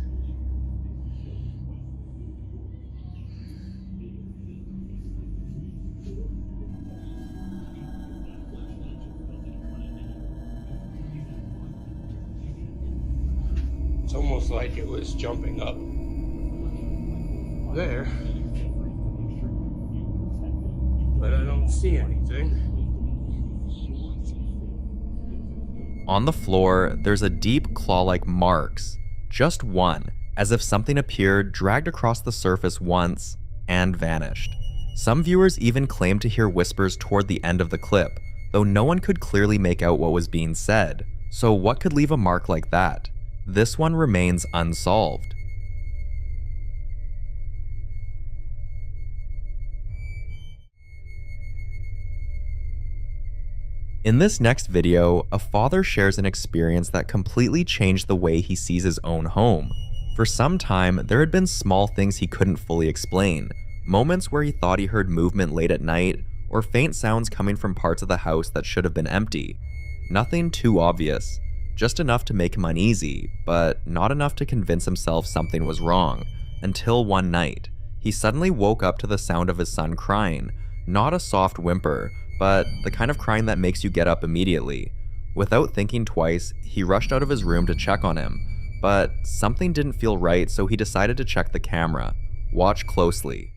it's almost like it was jumping up there, but I don't see anything. On the floor, there's a deep claw-like marks. Just one, as if something appeared, dragged across the surface once, and vanished. Some viewers even claimed to hear whispers toward the end of the clip, though no one could clearly make out what was being said. So what could leave a mark like that? This one remains unsolved. In this next video, a father shares an experience that completely changed the way he sees his own home. For some time, there had been small things he couldn't fully explain, moments where he thought he heard movement late at night, or faint sounds coming from parts of the house that should have been empty. Nothing too obvious, just enough to make him uneasy, but not enough to convince himself something was wrong, until one night, he suddenly woke up to the sound of his son crying, not a soft whimper, but the kind of crying that makes you get up immediately. Without thinking twice, he rushed out of his room to check on him, but something didn't feel right, so he decided to check the camera. Watch closely.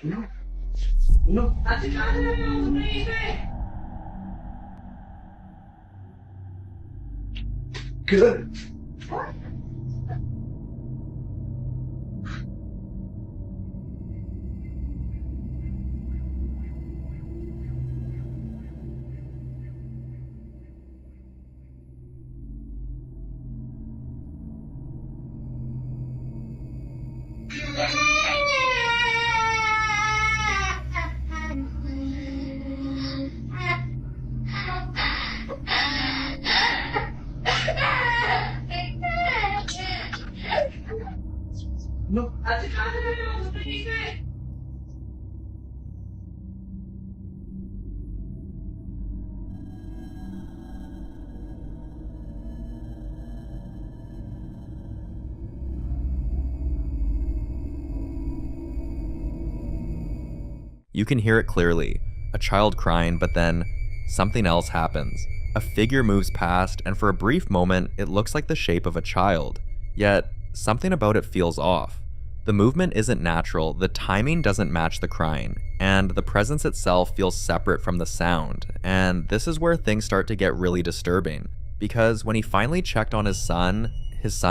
No. Good. No. You can hear it clearly, a child crying, but then something else happens. A figure moves past, and for a brief moment, it looks like the shape of a child. Yet, something about it feels off. The movement isn't natural, the timing doesn't match the crying, and the presence itself feels separate from the sound. And this is where things start to get really disturbing. Because when he finally checked on his son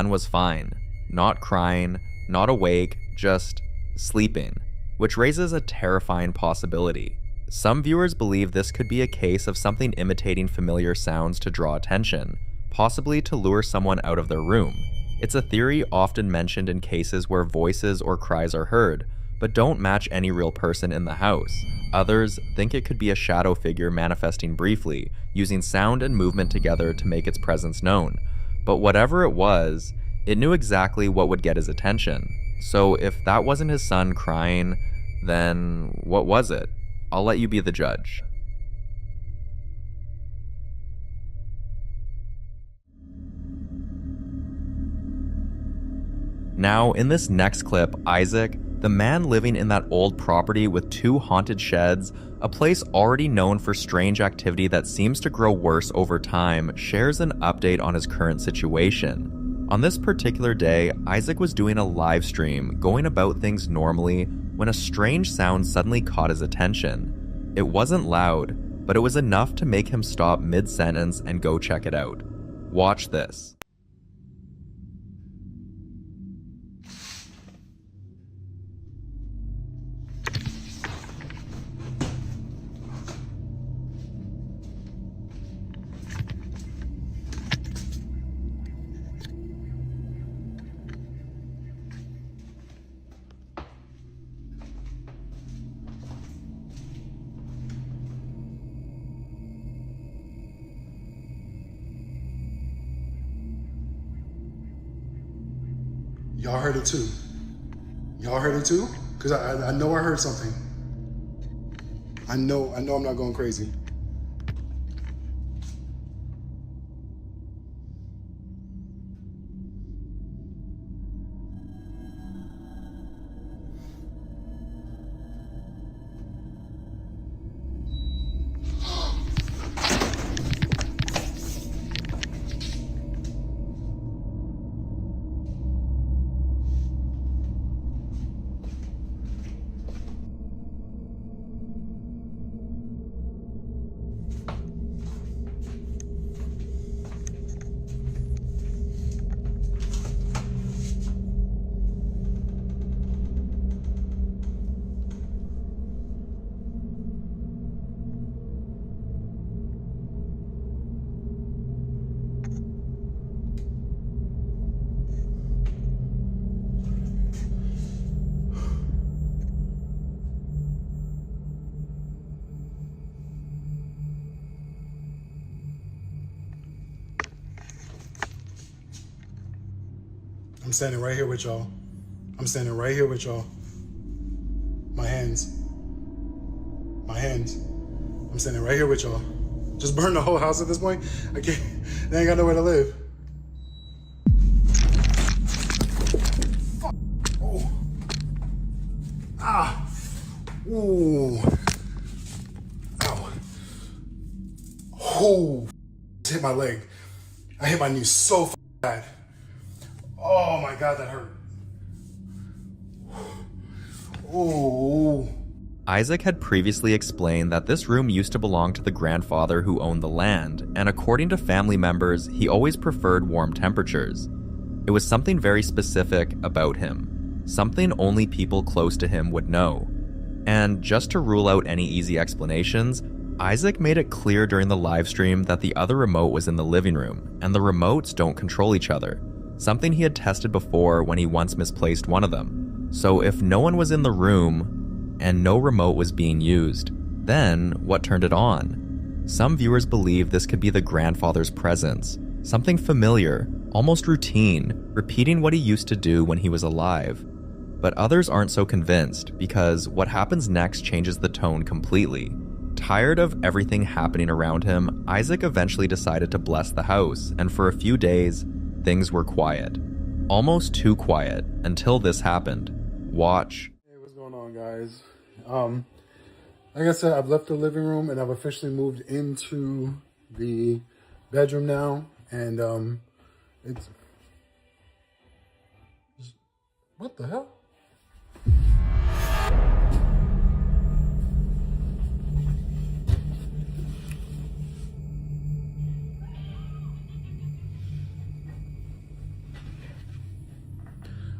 was fine. Not crying, not awake, just sleeping. Which raises a terrifying possibility. Some viewers believe this could be a case of something imitating familiar sounds to draw attention, possibly to lure someone out of their room. It's a theory often mentioned in cases where voices or cries are heard, but don't match any real person in the house. Others think it could be a shadow figure manifesting briefly, using sound and movement together to make its presence known. But whatever it was, it knew exactly what would get his attention. So if that wasn't his son crying, then what was it? I'll let you be the judge. Now, in this next clip, Isaac, the man living in that old property with 2 haunted sheds, a place already known for strange activity that seems to grow worse over time, shares an update on his current situation. On this particular day, Isaac was doing a live stream, going about things normally, when a strange sound suddenly caught his attention. It wasn't loud, but it was enough to make him stop mid-sentence and go check it out. Watch this. Y'all heard it too. Y'all heard it too? Because I know I heard something. I know I'm not going crazy. I'm standing right here with y'all. I'm standing right here with y'all. My hands. My hands. I'm standing right here with y'all. Just burn the whole house at this point. I can't, they ain't got nowhere to live. Fuck. Oh. Ah. Ooh. Ow. Oh. Hit my leg. I hit my knee so bad. Oh my God, that hurt. Oh. Isaac had previously explained that this room used to belong to the grandfather who owned the land, and according to family members, he always preferred warm temperatures. It was something very specific about him, something only people close to him would know. And just to rule out any easy explanations, Isaac made it clear during the live stream that the other remote was in the living room, and the remotes don't control each other. Something he had tested before when he once misplaced one of them. So if no one was in the room and no remote was being used, then what turned it on? Some viewers believe this could be the grandfather's presence, something familiar, almost routine, repeating what he used to do when he was alive. But others aren't so convinced because what happens next changes the tone completely. Tired of everything happening around him, Isaac eventually decided to bless the house, and for a few days, things were quiet. Almost too quiet until this happened. Watch. Hey, what's going on, guys? like I said, I've left the living room and I've officially moved into the bedroom now. And it's... What the hell?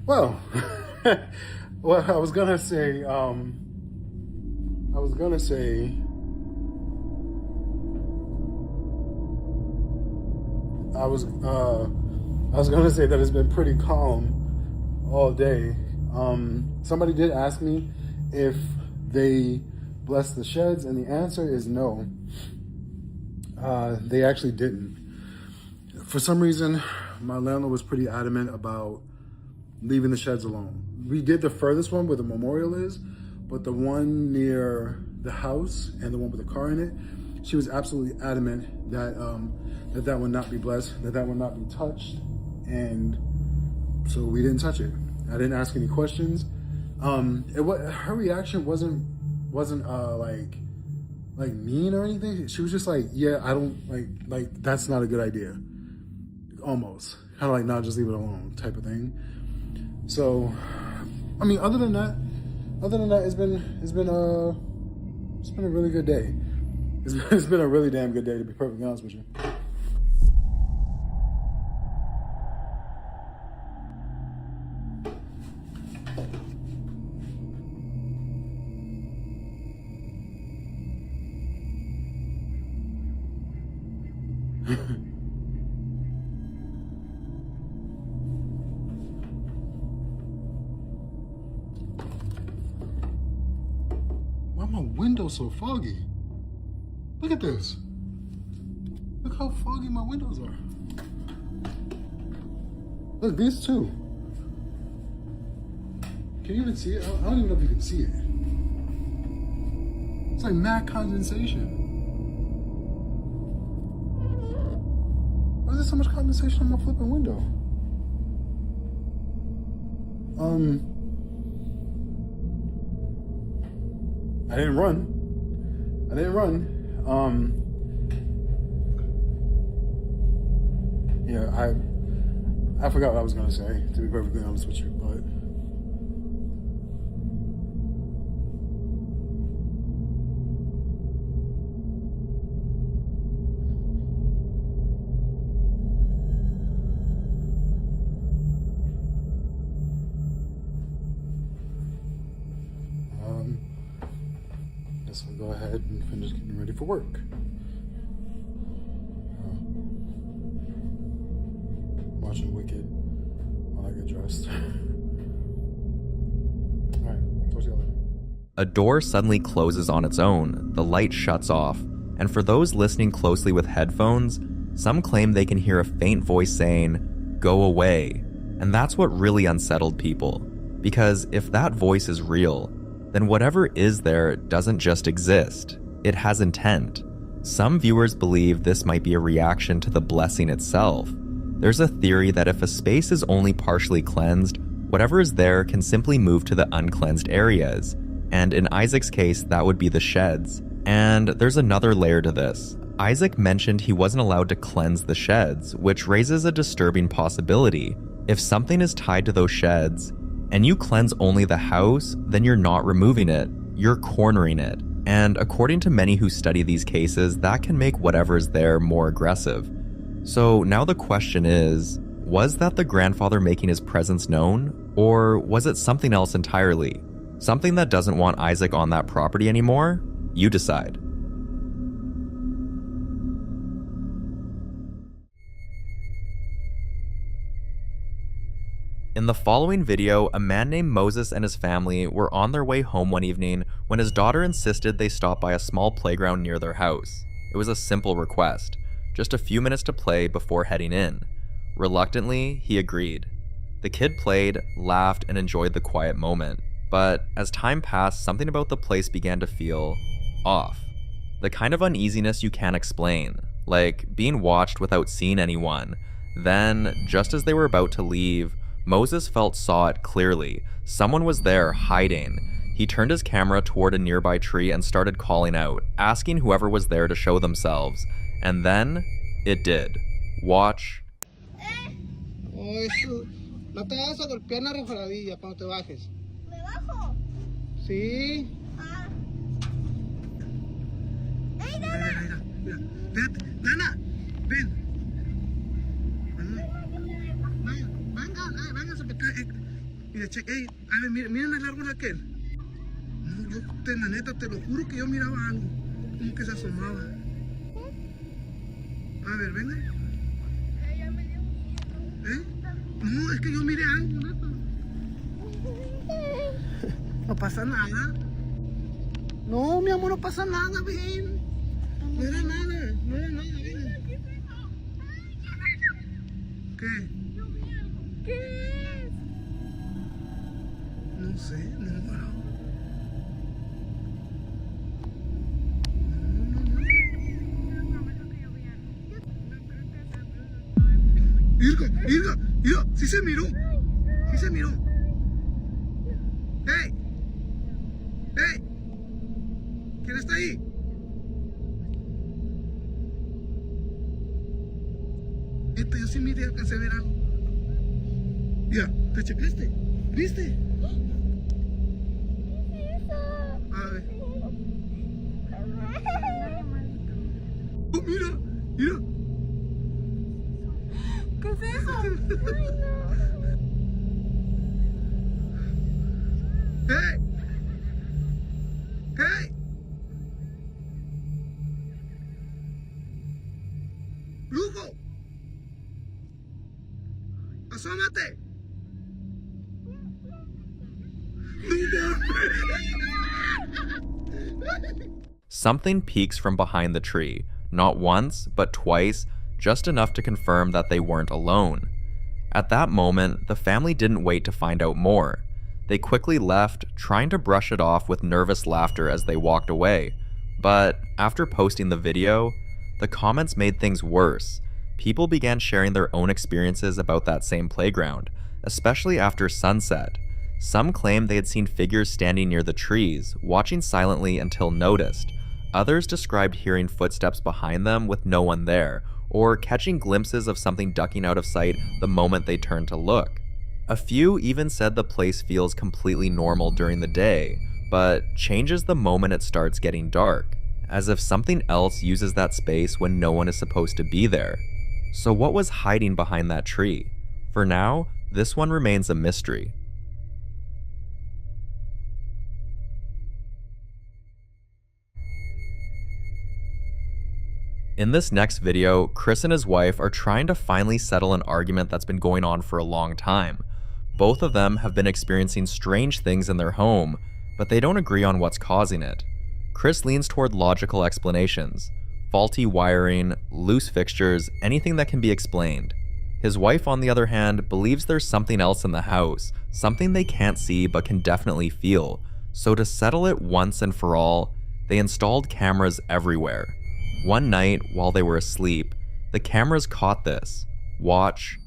Well, well, I was gonna say, that it's been pretty calm all day. Somebody did ask me if they blessed the sheds, and the answer is no. They actually didn't. For some reason, my landlord was pretty adamant about leaving the sheds alone. We did the furthest one where the memorial is, but the one near the house and the one with the car in it, she was absolutely adamant that that would not be blessed, that would not be touched, and so we didn't touch it. I didn't ask any questions. Her reaction wasn't like mean or anything. She was just like, yeah, I don't like that's not a good idea. Almost kind of like, nah, just leave it alone type of thing. So, I mean, other than that, it's been a really good day. It's been a really damn good day, to be perfectly honest with you. Why are my windows so foggy? Look at this. Look how foggy my windows are. Look, these two. Can you even see it? I don't even know if you can see it. It's like mad condensation. Why is there so much condensation on my flipping window? I didn't run. Yeah, I forgot what I was gonna say, to be perfectly honest with you, but guess I'll go ahead and finish getting ready for work. Watching Wicked while I get dressed. Alright, talk to y'all later. A door suddenly closes on its own, the light shuts off, and for those listening closely with headphones, some claim they can hear a faint voice saying, "Go away." And that's what really unsettled people, because if that voice is real, then whatever is there doesn't just exist, it has intent. Some viewers believe this might be a reaction to the blessing itself. There's a theory that if a space is only partially cleansed, whatever is there can simply move to the uncleansed areas. And in Isaac's case, that would be the sheds. And there's another layer to this. Isaac mentioned he wasn't allowed to cleanse the sheds, which raises a disturbing possibility. If something is tied to those sheds, and you cleanse only the house, then you're not removing it, you're cornering it. And according to many who study these cases, that can make whatever's there more aggressive. So now the question is, was that the grandfather making his presence known? Or was it something else entirely? Something that doesn't want Isaac on that property anymore? You decide. In the following video, a man named Moses and his family were on their way home one evening when his daughter insisted they stop by a small playground near their house. It was a simple request, just a few minutes to play before heading in. Reluctantly, he agreed. The kid played, laughed, and enjoyed the quiet moment. But as time passed, something about the place began to feel off. The kind of uneasiness you can't explain, like being watched without seeing anyone. Then, just as they were about to leave, Moses saw it clearly. Someone was there hiding. He turned his camera toward a nearby tree and started calling out, asking whoever was there to show themselves. And then, it did. Watch. No te vas a golpear la resbaladilla cuando te bajes. ¿Me bajo? Sí. Ah. ¡Ey, Nana! Mira, espérate. Nana, ven. Véngase para acá. Mira, cheque. A ver, miren el árbol aquel. No, la neta, te lo juro que yo miraba algo. Como que se asomaba. A ver, venga. No, es que yo miré algo, neta. No pasa nada. No, mi amor, no pasa nada, ven. No era nada, ven. ¿Qué? ¿Qué es? No sé, no, bro. Irga, sí se miró. ¡Hey! ¿Quién está ahí? Yo sí miré, alcancé a ver algo. Ya, ¿te checaste? ¿Viste? A ver. Oh, mira. ¿Qué es eso? Ay, no. ¡Hey! ¡Lujo! ¡Asómate! Something peeks from behind the tree, not once, but twice, just enough to confirm that they weren't alone. At that moment, the family didn't wait to find out more. They quickly left, trying to brush it off with nervous laughter as they walked away. But after posting the video, the comments made things worse. People began sharing their own experiences about that same playground, especially after sunset. Some claimed they had seen figures standing near the trees, watching silently until noticed. Others described hearing footsteps behind them with no one there, or catching glimpses of something ducking out of sight the moment they turned to look. A few even said the place feels completely normal during the day, but changes the moment it starts getting dark, as if something else uses that space when no one is supposed to be there. So what was hiding behind that tree? For now, this one remains a mystery. In this next video, Chris and his wife are trying to finally settle an argument that's been going on for a long time. Both of them have been experiencing strange things in their home, but they don't agree on what's causing it. Chris leans toward logical explanations. Faulty wiring, loose fixtures, anything that can be explained. His wife, on the other hand, believes there's something else in the house, something they can't see but can definitely feel. So to settle it once and for all, they installed cameras everywhere. One night, while they were asleep, the cameras caught this. Watch.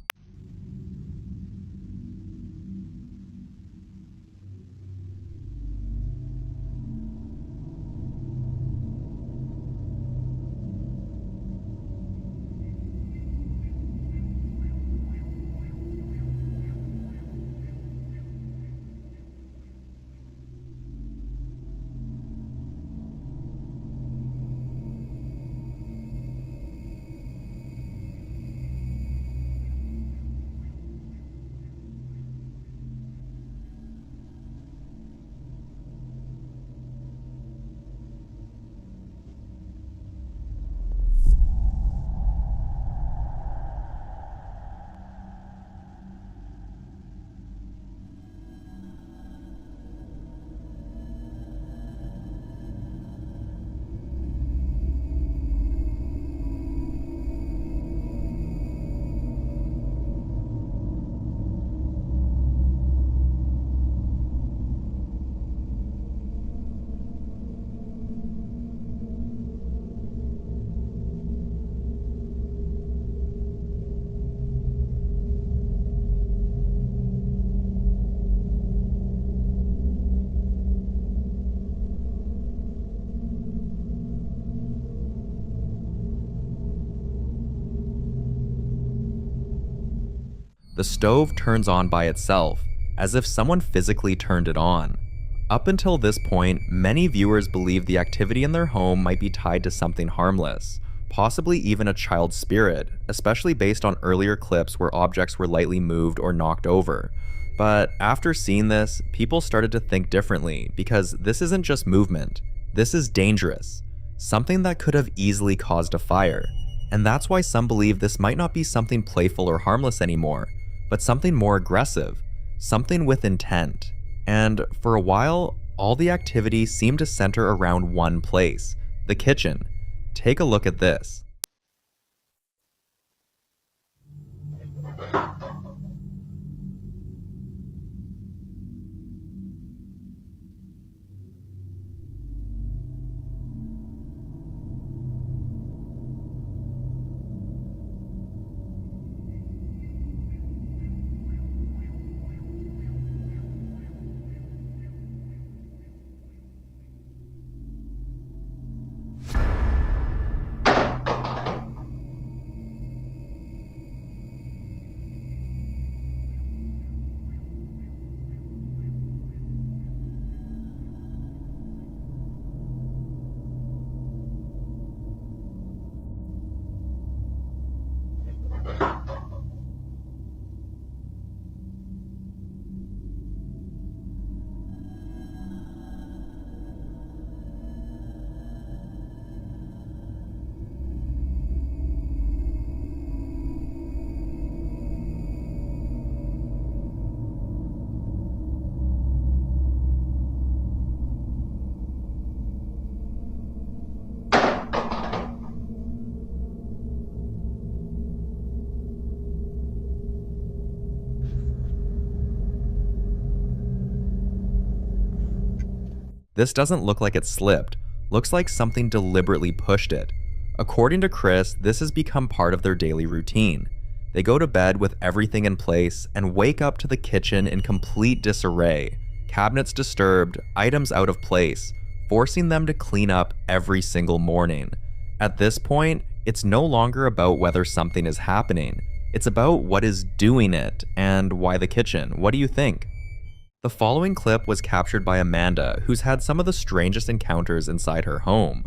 The stove turns on by itself, as if someone physically turned it on. Up until this point, many viewers believed the activity in their home might be tied to something harmless, possibly even a child's spirit, especially based on earlier clips where objects were lightly moved or knocked over. But after seeing this, people started to think differently, because this isn't just movement, this is dangerous, something that could have easily caused a fire. And that's why some believe this might not be something playful or harmless anymore, but something more aggressive, something with intent. And for a while, all the activity seemed to center around one place, the kitchen. Take a look at this. This doesn't look like it slipped, looks like something deliberately pushed it. According to Chris, this has become part of their daily routine. They go to bed with everything in place and wake up to the kitchen in complete disarray, cabinets disturbed, items out of place, forcing them to clean up every single morning. At this point, it's no longer about whether something is happening, it's about what is doing it and why the kitchen. What do you think? The following clip was captured by Amanda, who's had some of the strangest encounters inside her home.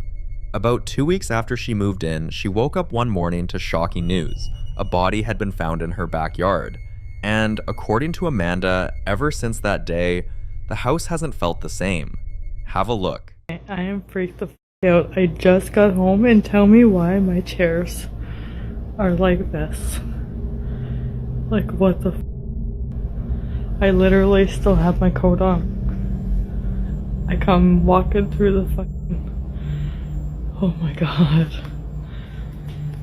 About 2 weeks after she moved in, she woke up one morning to shocking news. A body had been found in her backyard. And according to Amanda, ever since that day, the house hasn't felt the same. Have a look. I am freaked the f out. I just got home, and tell me why my chairs are like this. Like, what the f? I literally still have my coat on. I come walking through the fucking... Oh my god.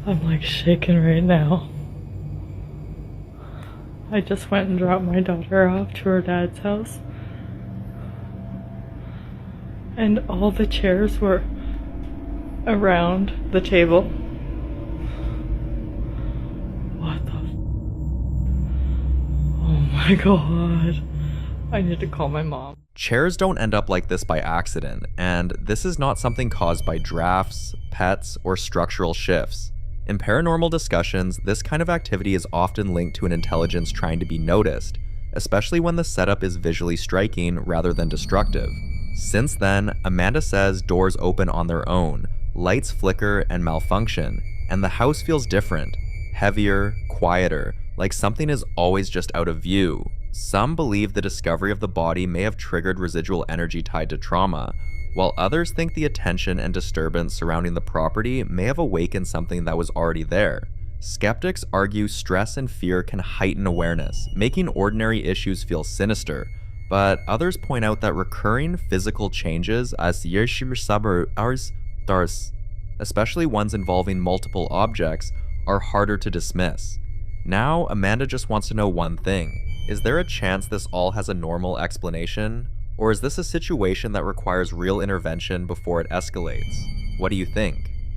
I'm like shaking right now. I just went and dropped my daughter off to her dad's house. And all the chairs were around the table. What the... Oh my god. I need to call my mom. Chairs don't end up like this by accident, and this is not something caused by drafts, pets, or structural shifts. In paranormal discussions, this kind of activity is often linked to an intelligence trying to be noticed, especially when the setup is visually striking rather than destructive. Since then, Amanda says doors open on their own, lights flicker and malfunction, and the house feels different, heavier, quieter, like something is always just out of view. Some believe the discovery of the body may have triggered residual energy tied to trauma, while others think the attention and disturbance surrounding the property may have awakened something that was already there. Skeptics argue stress and fear can heighten awareness, making ordinary issues feel sinister, but others point out that recurring physical changes, especially ones involving multiple objects, are harder to dismiss. Now, Amanda just wants to know one thing. Is there a chance this all has a normal explanation? Or is this a situation that requires real intervention before it escalates? What do you think?